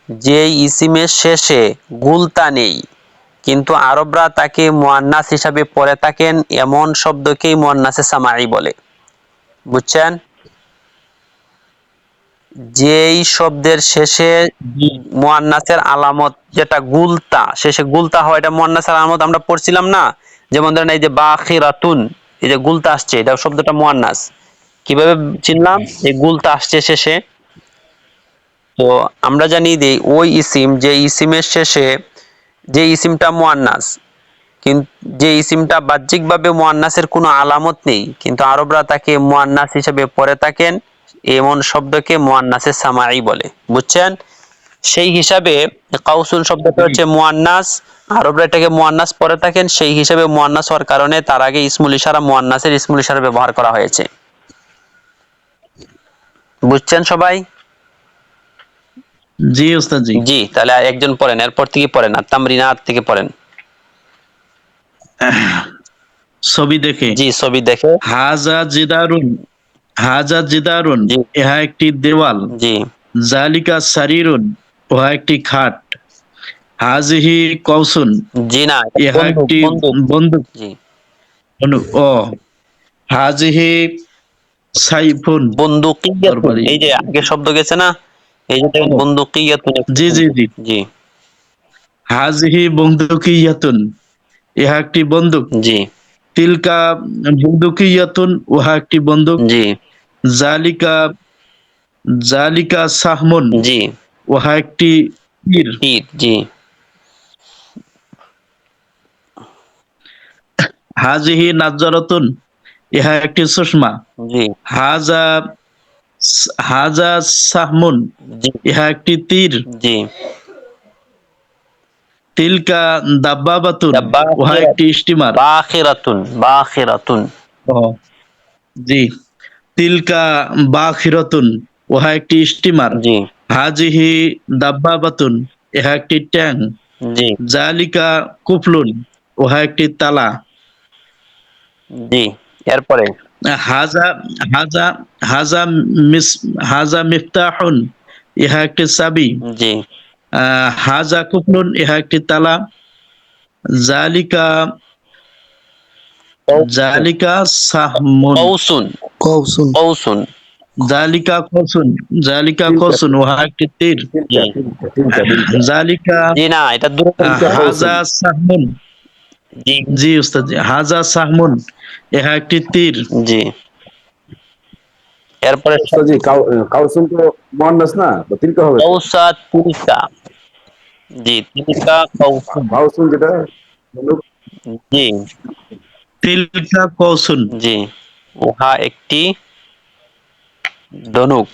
যেই ইসিমের শেষে গুলতা নেই, কিন্তু আরবরা তাকে মুয়ান্নাস হিসাবে পড়ে থাকেন এমন শব্দকেই মুয়ান্নাসে সামাই বলে। বুঝছেন? যেই শব্দের শেষে মুয়ান্নাসের আলামত যেটা গুলতা, শেষে গুলতা হয়, এটা মুয়ান্নাসের আলামত আমরা পড়ছিলাম না? যেমন ধরেন এই যে বাখিরাতুন, এই যে গুলতা আসছে, এটা শব্দটা মুয়ান্নাস। কিভাবে চিনলাম? এই গুলতা আসছে শেষে। তো আমরা জানি যে ওই ইসিম, যে ইসিমের শেষে যে ইসিমটা মুয়ান্নাস, কিন্তু যে ইসিমটা বাহ্যিকভাবে মুয়ান্নাসের কোনো আলামত নেই, কিন্তু আরবরা তাকে মুয়ান্নাস হিসেবে পড়ে থাকেন, এমন শব্দকে মুয়ান্নাসে সামাই বলে। বুঝছেন? সেই হিসাবে কাউসুল শব্দটা হচ্ছে মুয়ান্নাস, আরবরা এটাকে মুয়ান্নাস পড়ে থাকেন, সেই হিসাবে মুয়ান্নাস হওয়ার কারণে তার আগে ইসমুল ইশারা, মুয়ান্নাসের ইসমুল ইশারা ব্যবহার করা হয়েছে। বুঝছেন সবাই? জি ওস্তাদ জি। জি, তাহলে একজন পড়েন, এরপর থেকে পড়েন, আর তামরিনাত থেকে পড়েন। ছবি দেখে। জি, ছবি দেখে। হাজা জিদারুন, হাজা জিদারুন, জি ইহা একটি দেওয়াল। জি জালিকা সারিরুন, উহা একটি খাট। হাজিহি কৌসুন, জি না, ইহা বন্দুক একটি বন্দুক। বন্দুক। জি, ও হাজিহি সাইফুন, বন্দুকিয়াতুন, তরবারি। এই যে আগে শব্দ গেছে না, এই যে দেখেন বন্দুকিয়াতুন, জি জি জি। জি হাজিহি বন্দুকিয়াতুন, ইহা একটি বন্দুক। জি তিলকা বন্দুকিয়াতুন, উহা একটি বন্দুক। জি জালিকা জালিকা সাহমুন, জি উহা একটি তীর। তীর। জি হাজিহি নাজ্জারাতুন, ইহা একটি চশমা। জি হাজা হাজা সাহমুন, জি ইহা একটি তীর। জি তিলকা দাব্বাবাতুন, তা উহা একটি স্টিমার। বাখিরাতুন বাখিরাতুন। ও, জি। তিলকা বাখিরাতুন, উহা একটি স্টিমার। জি হাজিহি দাব্বাবাতুন, ইহা একটি ট্যাঙ্ক। জি জালিকা কুফলুন, উহা একটি তালা। জি এরপরে হাজা হাজা হাজা মিস হাজা মিফতাহুন, ইহা একটি চাবি। জি হাজা কুফলুন, ইহা একটি তালা। জালিকা জালিকা সাহমুন, কৌসুন কওসুন কৌসুন। জালিকা কসুন, উহা একটি তীর। জি জালিকা জি না এটা দূরে হাজা সাহমুন, জি জি উস্তাদ জি, হাজা সাহমুন, ইহা একটি তীর। জি এরপরে জি কাউসুম তো মুয়ান্নাস না, তো তিলকা হবে তো। কৌসা তিলকা। জি তিলকা কৌসুন। কাউসুম যেটা জি তিলকা কসুন, জি উহা একটি ধনুক।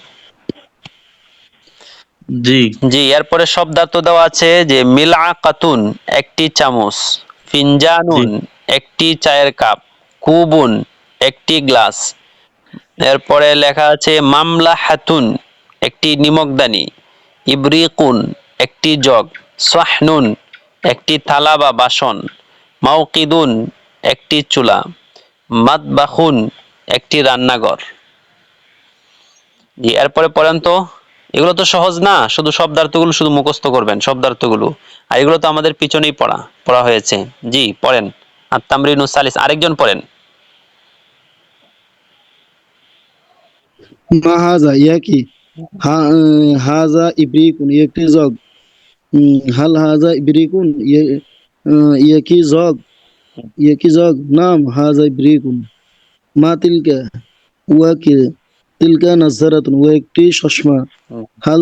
জি জি এরপরে শব্দার্থ দেওয়া আছে যে মিলআকাতুন একটি চামচ, জি ফিনজানুন একটি চায়ের কাপ, কুবুন একটি গ্লাস। এরপরে লেখা আছে মামলাহাতুন একটি নিমকদানি, ইবরিকুন একটি জগ, সাহনুন একটি থালা বা বাসন, মাউকিদুন একটি চুলা, মাতবাখুন একটি রান্নাঘর। জি এরপরে পড়েন তো, এগুলো তো সহজ না, শুধু শব্দার্থগুলো শুধু মুখস্থ করবেন শব্দার্থগুলো, আর এগুলো তো আমাদের পিছনেই পড়া পড়া হয়েছে। জি পড়েন। আর তামরিনুস সালিস আরেকজন পড়েন। মা হাজা ইয়া কি? হাজা ইব্রিকুন, ইয়া একটি জগ। হাল হাজা ইব্রিকুন, ইয়া কি জগ? ইয়া কি জগ? নাম হাজা ইব্রিকুন। মা তিলকা, উয়া কি? তিলকা নাজারাতুন, উয়া একটি চশমা। হাল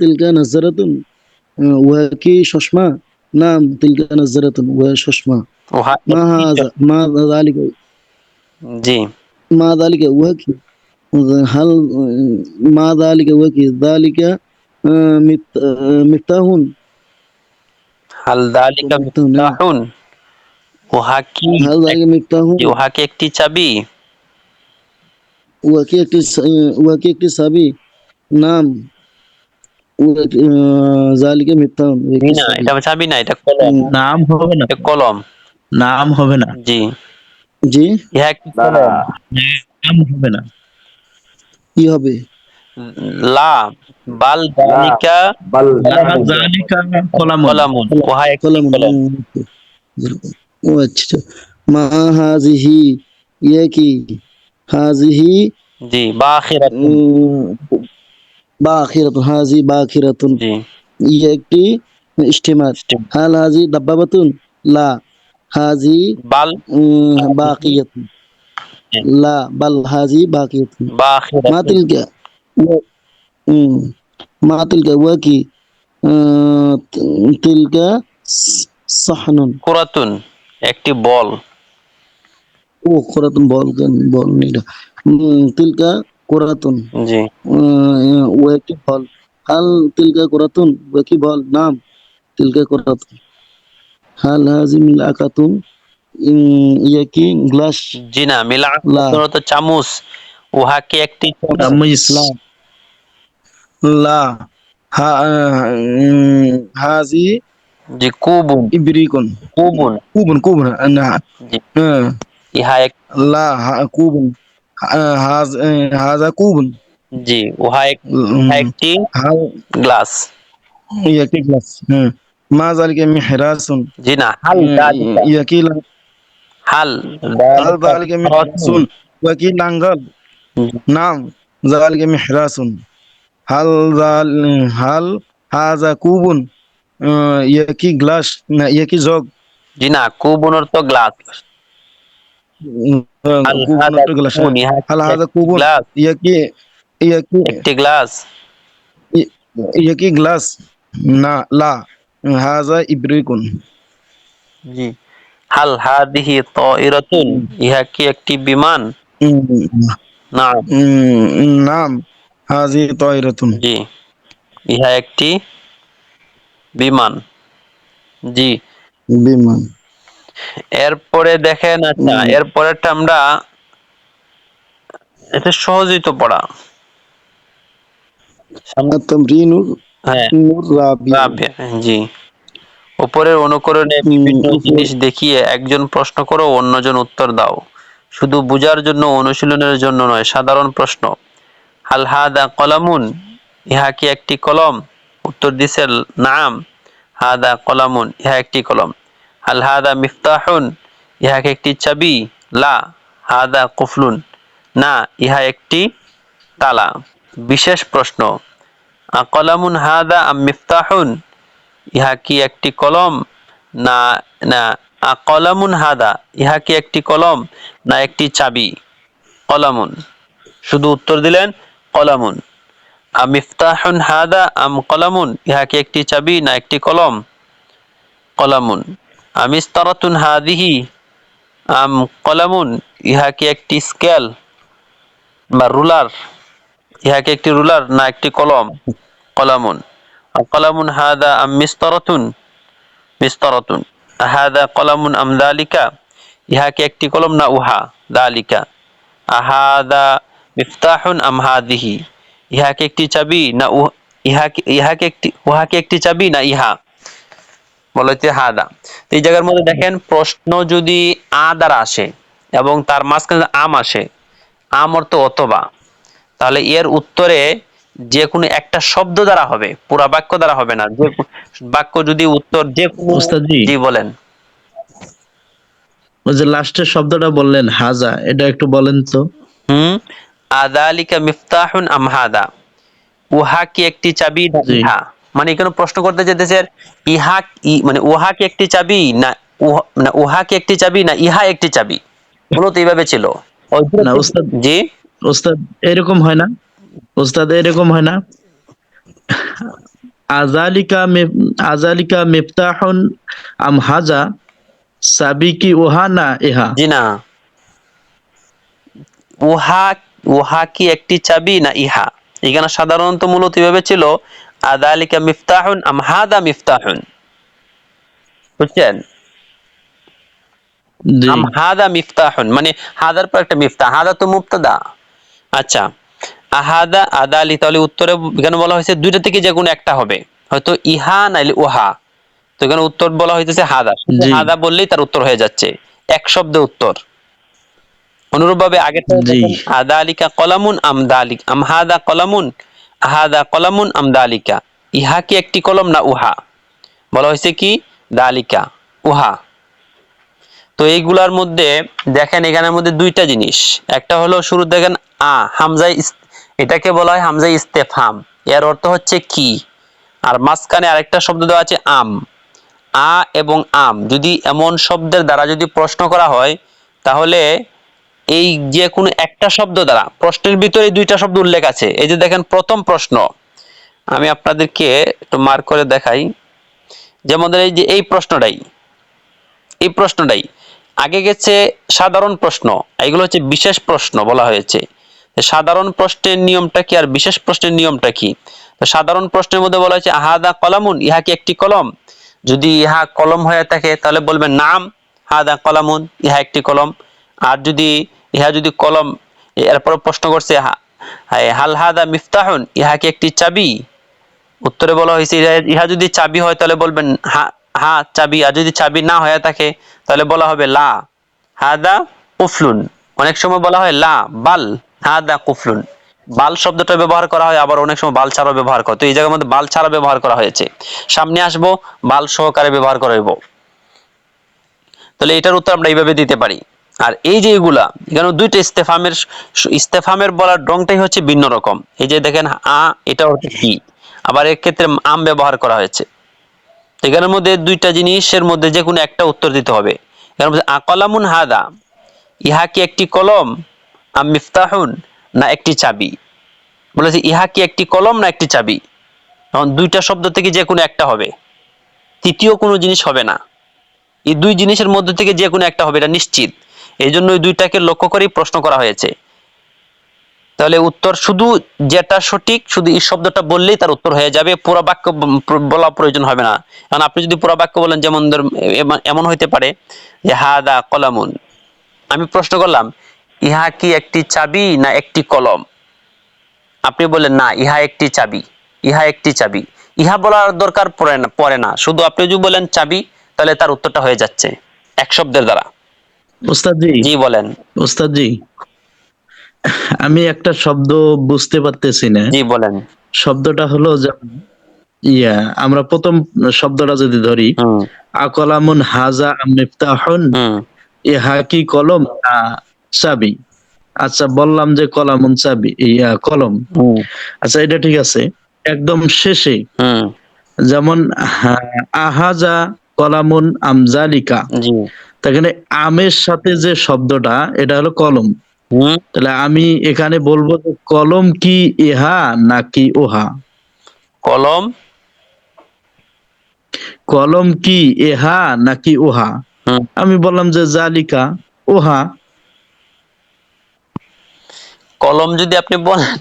তিলকা নাজারাতুন, উহা কি চশমা? নাম তিলকা নাজারাতুন, উহা চশমা। উহা মা একটি হাজা মা যালিকা, জি মা যালিকা উহা কি? হাল মা যালিকা উহা কি? যালিকা মিফতাহুন, হাল দালিকা মিফতাহুন না? মিফতাহুন উহা কি হাল যালিকা মিফতাহুন, উহা কি একটি চাবি? উহা কি একটি চাবি? নাম যালিকা মিফতাহুন, উহা জি একটি না চাবি। এটা চাবি না, এটা কলম। নাম হবে না, এটা কলম। নাম হবে না, জি জি, ইহা একটি না, কলম। নাম হবে না। কি হবে? লা বাল না দালিকা বাল কলামুন। জালিকা কলামুন, কলামুন উহা একটি কলম। কলম। ও আচ্ছা। মা হাজিহি ইয়া কি? হাজিহি জি বাখিরাতুন। বাখিরাতুন, হাজি বাখিরাতুন, জি ইয়া একটি স্টিমার। হাল হাজি দাব্বাবাতুন, লা হাজি বাল বাকিয়াতুন, লা বাল হাজি বাকিয়াতুন। মা বাখিরাতুন তিলকা উম, মা তিলকা উয়া কি? তিলকা সাহনুন, কুরাতুন একটি বল। ও কোরাতুন বল, বল নিটা। তিলকা কোরাতুন, জি ও একটি ফল। হাল তিলকা কোরাতুন, ও কি বল? নাম তিলকা কোরাতুন। হাল হাজি মিল আকাতুন, ইয়া কি গ্লাস? জি না মিলা লা তো চামচ, উহা কি একটি চামচ? তামিজ, লা লা হাজি জি কুবুন ইব্রিকুন, কুবুন। কুবুন না, জি আহ, ইহা এক লা কুবুন, হাজা কুবুন, জি ইহা একটি হাল গ্লাস। ইয়া কি গ্লাস? মা যালিকা মিহরাসুন, জি না হাল দালিকা ইয়া কি হাল হাল দালিকা যালিকা ফারাতুন। মিহরাসুন, ইয়া কি নাঙ্গল? নাম যালিকা মিহরাসুন। হাল হাল হাজা কুবুন, ইয়া কি গ্লাস? না ইয়া কি জগ? জি না কুবুনের তো গ্লাস। হাল কুবুন হাদা একটা গ্লাস। কুবুন ইহা হাল কি হাজা একটি কুবুন, গ্লাস? ইয়া কি ইয়া কি একটি গ্লাস। ইয়া কি গ্লাস? না, লা। হাযা ইবরিকুন। জি। হাল হাদিহি তায়রাতুন, ইহা কি একটি বিমান? উম, না। নাম, হাযি তায়রাতুন। জি, ইহা একটি বিমান। জি। বিমান। এরপরে দেখেন, আচ্ছা এরপরেরটা আমরা, এটা সহজই তো পড়া। তামরিনুর হ্যাঁ, নূর রাবিউ। রাবে, জি। উপরের অনুকরণে বিভিন্ন উপর জিনিস দেখিয়ে একজন প্রশ্ন করো, অন্যজন উত্তর দাও। শুধু বুঝার জন্য, অনুশীলনের জন্য নয়, সাধারণ প্রশ্ন। হাল হাদা কলামুন, ইহা কি একটি কলম? উত্তর দিছে নাম, হাদা কলামুন, ইহা একটি কলম। হাল হাদা মিফতাহুন, ইহা কি একটি চাবি? লা, হাদা কুফলুন, না, ইহা একটি তালা। বিশেষ প্রশ্ন, আকলামুন হাদা আম মিফতাহুন, ইহা কি একটি কলম? না, না, আকলামুন হাদা, ইহা কি একটি কলম না একটি চাবি? কলামুন, শুধু উত্তর দিলেন কলামুন। আমিফতাহুন হাদা আম কলামুন, ইহা কি একটি চাবি না একটি কলম? কলামুন। আমিস্তারাতুন হাদিহি আম কলামুন, ইহা কি একটি স্কেল বা রুলার? ইহা কি একটি রুলার না একটি কলম? কলামুন। কলামুন হাদা আম মিস্তারাতুন, মিস্তারাতুন। হাদা কলামুন আম দালিকা, ইহা কি একটি কলম না উহা? দালিকা। আহাদা মিফতাহুন আম হাদিহি, ইহা কি একটি চাবি না উহা কি একটি চাবি না ইহা? বলা হচ্ছে হাদা। তো এই জায়গার মধ্যে দেখেন, প্রশ্ন যদি আ দ্বারা আসে এবং তার মাঝখানে আম আসে, আম অর্থ অথবা, তাহলে এর উত্তরে যে কোনো একটা শব্দ দ্বারা হবে, পুরা বাক্য দ্বারা হবে না। যে বাক্য যদি উত্তর যে কোনো, ওস্তাদজি, জি বলেন। ওই যে লাস্টের শব্দটা বললেন হাজা, এটা একটু বলেন তো। হুম। আদালিকা মিফতাহুন আম হাদা, উহা কি একটি চাবি না জি। ইহা? মানে এখানে প্রশ্ন করতে যেতেছে, ইহা মানে উহা কি একটি চাবি না উহা কি একটি চাবি না ইহা একটি চাবি? মূলত এইভাবে ছিল। না ওস্তাদ, জি। ওস্তাদ এরকম হয় না, ওস্তাদ এরকম হয় না। আজালিকা মিফতাহুন আম হাজা, সাবি কি ওহা না ইহা? জি না, উহা, উহা কি একটি চাবি না ইহা? এখানে সাধারণত মূলত এভাবে ছিল, আদালিকা মিফতাহুন আম হাদা মিফতাহুন। বুঝছেন? জি আম হাদা মিফতাহুন, মানে হাদার পর একটা মিফতাহ, হাদা তো মুবতাদা। আচ্ছা, আহাদা আদালি, তাহলে উত্তরে এখানে বলা হয়েছে দুইটা থেকে যে কোনো একটা হবে, হয়তো ইহা নাইলে উহা। তো এখানে উত্তর বলা হইতেছে হাদা, শুধু জি হাদা বললেই তার উত্তর হয়ে যাচ্ছে, এক শব্দে উত্তর। অনুরূপভাবে আগেরটা জি দেখেন, আদালিকা কলামুন আম দালিক, আম হাদা কলামুন, আহাদা কলামুন আম দালিকা, ইহা কি একটি কলম না উহা? বলা হয়েছে কি দালিকা, উহা। তো এইগুলার মধ্যে দেখেন, এখানের মধ্যে দুইটা জিনিস। একটা হলো শুরু দেখেন হামজাই, এটাকে বলা হয় হামজাই ইস্তেফহাম, এর অর্থ হচ্ছে কি। আর মাঝখানে আরেকটা শব্দ দেওয়া আছে আম। এবং আম যদি এমন শব্দের দ্বারা যদি প্রশ্ন করা হয়, তাহলে এই যে কোনো একটা শব্দ দ্বারা, প্রশ্নের ভিতরে দুইটা শব্দ উল্লেখ আছে। এই যে দেখেন প্রথম প্রশ্ন, আমি আপনাদেরকে একটু মার্ক করে দেখাই। যেমন এই যে এই প্রশ্নটাই আগে গেছে সাধারণ প্রশ্ন, এগুলো হচ্ছে বিশেষ প্রশ্ন বলা হয়েছে। সাধারণ প্রশ্নের নিয়মটা কি আর বিশেষ প্রশ্নের নিয়মটা কি? সাধারণ প্রশ্নের মধ্যে বলা হয়েছে আহাদা কলামুন, ইহা কি একটি কলম? যদি ইহা কলম হয়ে থাকে তাহলে বলবেন নাম, হাদা কলামুন, ইহা একটি কলম। আর যদি ইহা যদি কলম, এরপর প্রশ্ন করছে হাল হাদা মিফতাহুন, ইহা কি একটি চাবি? উত্তরে বলা হয়েছে ইহা যদি চাবি হয় তাহলে বলবেন হা চাবি। আর যদি চাবি না হয়ে থাকে তাহলে বলা হবে লা, হাদা কুফলুন। অনেক সময় বলা হয় লা বাল হাদা কুফলুন, বাল শব্দটা ব্যবহার করা হয়, আবার অনেক সময় বাল ছাড়া ব্যবহার করা। তো এই জায়গার মধ্যে বাল ছাড়া ব্যবহার করা হয়েছে, সামনে আসবো বাল সহকারে ব্যবহার করাইব। তাহলে এটার উত্তর আমরা এইভাবে দিতে পারি। আর এই যে এগুলা, এখানে দুইটা ইস্তেফামের বলার রংটাই হচ্ছে ভিন্ন রকম। এই যে দেখেন এটা হচ্ছে কি, আবার এর ক্ষেত্রে আম ব্যবহার করা হয়েছে। এখানের মধ্যে দুইটা জিনিসের মধ্যে যে কোনো একটা উত্তর দিতে হবে। এর মধ্যে আকলামুন হাদা, ইহা কি একটি কলম? আম মিফতাহুন, না একটি চাবি? বলেছে ইহা কি একটি কলম না একটি চাবি। এখন দুইটা শব্দ থেকে যে কোনো একটা হবে, তৃতীয় কোনো জিনিস হবে না। এই দুই জিনিসের মধ্যে থেকে যে কোনো একটা হবে, এটা নিশ্চিত। এই জন্য ওই দুইটাকে লক্ষ্য করেই প্রশ্ন করা হয়েছে। তাহলে উত্তর শুধু যেটা সঠিক, শুধু এই শব্দটা বললেই তার উত্তর হয়ে যাবে, পুরো বাক্য বলা প্রয়োজন হবে না। কারণ আপনি যদি পুরো বাক্য বলেন, যেমন এমন হইতে পারে যে হাদা কলামুন, আমি প্রশ্ন করলাম ইহা কি একটি চাবি না একটি কলম, আপনি বললেন না ইহা একটি চাবি, ইহা একটি চাবি। ইহা বলার দরকার পড়ে না, শুধু আপনি যদি বলেন চাবি, তাহলে তার উত্তরটা হয়ে যাচ্ছে এক শব্দের দ্বারা। ওস্তাদ জি, জি বলেন। ওস্তাদ জি, আমি একটা শব্দ বুঝতে পারতেছি না। জি বলেন। শব্দটা হলো যেমন আমরা প্রথম শব্দটা যদি ধরি, হুম আকলামুন হাজা আম মিফতাহুন, হুম ইহা কি কলম না চাবি। আচ্ছা, বললাম যে কলামুন চাবি, কলম। হুম আচ্ছা, এটা ঠিক আছে। একদম শেষে হুম যেমন আহাজা কলামুন আমজালিকা, জি এখানে আমের সাথে যে শব্দটা, এটা হলো কলম। হুম তাহলে আমি এখানে বলবো যে কলম কি ইহা নাকি ওহা। কলম কলম কি এহা নাকি ওহা। হুম আমি বললাম যে জালিকা, ওহা। কলম যদি আপনি বলেন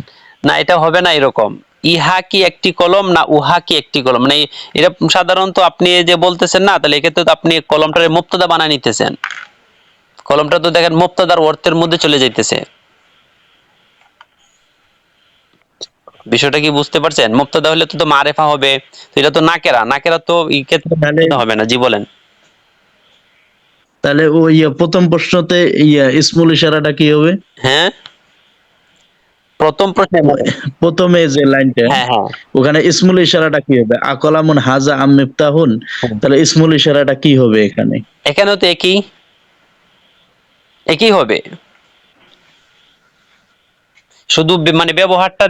না, এটা হবে না এরকম। ইহা কি একটি কলম না উহা কি একটি কলম, মানে এটা সাধারণত আপনি যে বলতেছেন না, তাহলে এক্ষেত্রে তো আপনি কলমটারে মুক্তদা বানায় নিতেছেন। কলমটা তো দেখেন মুক্তদার অর্থের মধ্যে চলে যাইতেছে। বিষয়টা কি বুঝতে পারছেন? মুক্তদা হলে তো মারেফা হবে, তো এটা তো নাকেরা, নাকেরা তো এই ক্ষেত্রে তাহলে হবে না। জি বলেন। তাহলে ওই প্রথম প্রশ্নতে ইসমুল ইশারাটা কি হবে? হ্যাঁ, প্রথম প্রশ্নে প্রথমে যে লাইনটা, হ্যাঁ হ্যাঁ ওখানে ইসমুল ইশারাটা কি হবে? আকলামুন হাজা আম মিফতাহুন, তাহলে ইসমুল ইশারাটা কি হবে এখানে? এখানেও তো একই একই হবে, শুধু মানে ব্যবহারটা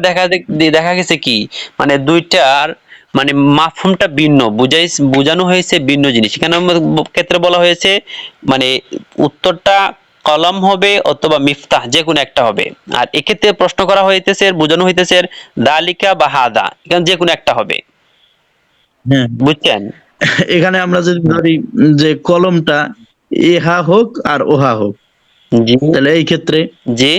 দেখা গেছে কি, মানে দুইটার মানে মাফহুমটা ভিন্ন, বোঝানো হয়েছে ভিন্ন জিনিস। এখানে ক্ষেত্রে বলা হয়েছে মানে উত্তরটা কলম হবে অথবা মিফতাহ, যে কোনো একটা হবে। আর এক্ষেত্রে প্রশ্ন করা হইতেছে, বোঝানো হইতেছে দালিকা বা হাদা, এখানে যে কোনো একটা হবে। হ্যাঁ, বুঝছেন? এখানে আমরা যদি ধরি যে কলমটা ইহা হোক আর ওহা হোক, জি তাহলে এই ক্ষেত্রে জি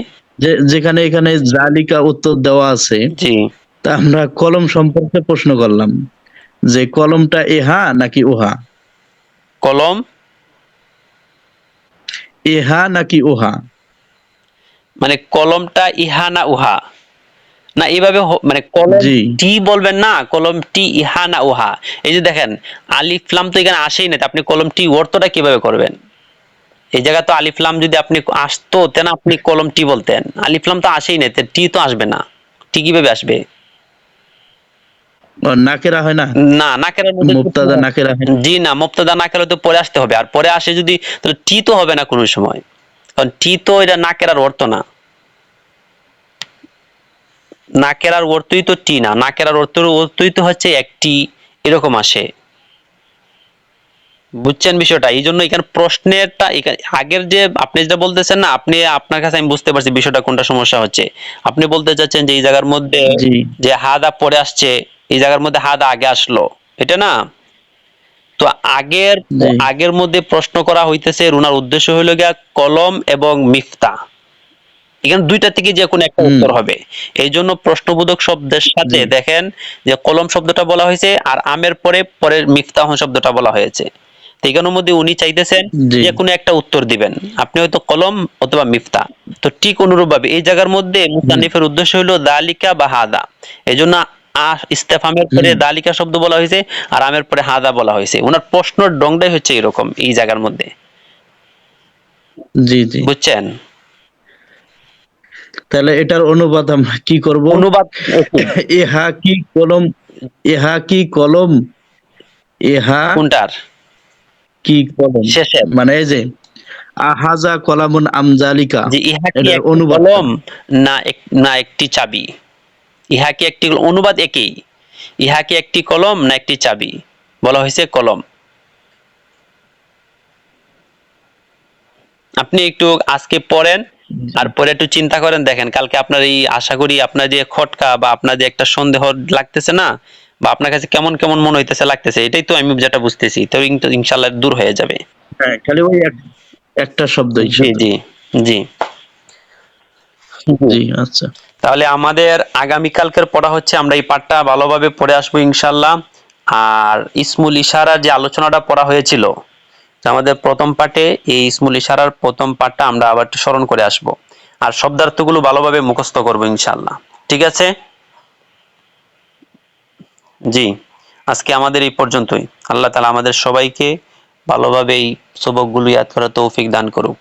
যেখানে এখানে জালিকা উত্তর দেওয়া আছে, জি তা আমরা কলম সম্পর্কে প্রশ্ন করলাম যে কলমটা এহা নাকি ওহা। কলম এহা নাকি ওহা। মানে কলমটা ইহা না উহা, না এইভাবে মানে কলম জি, টি বলবেন না, কলম টি ইহা না উহা। এই যে দেখেন আলিফ লাম তো এখানে আসেই না, আপনি কলম টি অর্থটা কিভাবে করবেন? এই জায়গা তো আলিফ লাম যদি আপনি আসতো, তেন আপনি কলম টি বলতেন। আলিফ লাম তো আসেই না, টি তো আসবে না, টি কিভাবে আসবে? নাকেরা হয় না, না, নাকেরার মধ্যে মুবতাদা নাকেরা হয়। জি না, মুবতাদা নাকেরা তো পরে আসতে হবে, আর পরে আসে যদি, তাহলে টি তো হবে না কোনো সময়, কারণ টি তো এটা নাকেরার অর্থ না। নাকেরার অর্থই তো টি না, নাকেরার অর্থই তো হচ্ছে একটি, এরকম আসে। বুঝছেন বিষয়টা? এই জন্য এখানে প্রশ্নেরটা আগের যে আপনি যেটা বলতেছেন না, আপনি আপনার কাছে আমি বুঝতে পারছি বিষয়টা কোনটা সমস্যা হচ্ছে। আপনি বলতে চাচ্ছেন যে এই জায়গার মধ্যে জি, যে হাদা পরে আসছে, এই জায়গার মধ্যে হাদা আগে আসলো, এটা না। তো আগের জি, আগের মধ্যে প্রশ্ন করা হইতেছে, রুনার উদ্দেশ্য হইল গিয়া কলম এবং মিফতা, এখানে দুইটা থেকে যে কোনো একটা হুম, উত্তর হবে। এই জন্য প্রশ্নবোধক শব্দের সাথে জি, দেখেন যে কলম শব্দটা বলা হয়েছে, আর আমের পরে পরের মিফতাহ শব্দটা বলা হয়েছে। তো এখানের মধ্যে উনি চাইতেছেন জি, যে কোনো একটা উত্তর দিবেন, আপনি হয়তো কলম অথবা মিফতা। তো ঠিক অনুরূপ ভাবে এই জায়গার মধ্যে হুম, মুসান্নিফের উদ্দেশ্য হলো দালিকা বা হাদা। এই জন্য ইস্তেফামের পরে হুম, দালিকা শব্দ বলা হয়েছে, আর আমের পরে হাদা বলা হয়েছে। ওনার প্রশ্নের ডংটাই হচ্ছে এরকম এই জায়গার মধ্যে। জি, জি। বুঝছেন? তাহলে এটার অনুবাদ আমরা কি করব? অনুবাদ একই। ইহা কি কলম, ইহা কি কলম, ইহা কোনটার? কি কলম। শেষে মানে এই যে আহাজা কলামুন আমজালিকা, যে ইহা কি এটার একটি অনুবাদটা। কলম না না একটি চাবি। ইহা কি একটি অনুবাদ একই, ইহা কি একটি কলম না একটি চাবি, বলা হয়েছে কলম। আপনি একটু আজকে পড়েন, তারপরে একটু চিন্তা করেন, দেখেন কালকে আপনার এই আশা করি আপনার যে খটকা বা আপনার যে একটা সন্দেহ লাগতেছে না, বা আপনার কাছে কেমন কেমন মনে হইতেছে লাগতেছে, এটাই তো আমি যেটা বুঝতেছি, তো ইনশাল্লাহ দূর হয়ে যাবে। হ্যাঁ, খালি ওই একটা শব্দই জি শুধু। জি জি। জি, আচ্ছা। তাহলে আমাদের আগামীকালকের পড়া হচ্ছে, আমরা এই পাঠটা ভালোভাবে পড়ে আসবো ইনশাল্লাহ। আর ইসমুল ইশারার যে আলোচনাটা পড়া হয়েছিল, তো আমাদের প্রথম পাঠে এই ইসমুল ইশারার প্রথম পাঠটা আমরা আবার একটু স্মরণ করে আসব, আর শব্দার্থগুলো ভালোভাবে মুখস্থ করবো ইনশাল্লাহ। ঠিক আছে? জি, আজকে আমাদের এই পর্যন্তই। আল্লাহ তাআলা আমাদের সবাইকে ভালোভাবে এই সবকগুলো ইয়াদ করার তৌফিক দান করুক।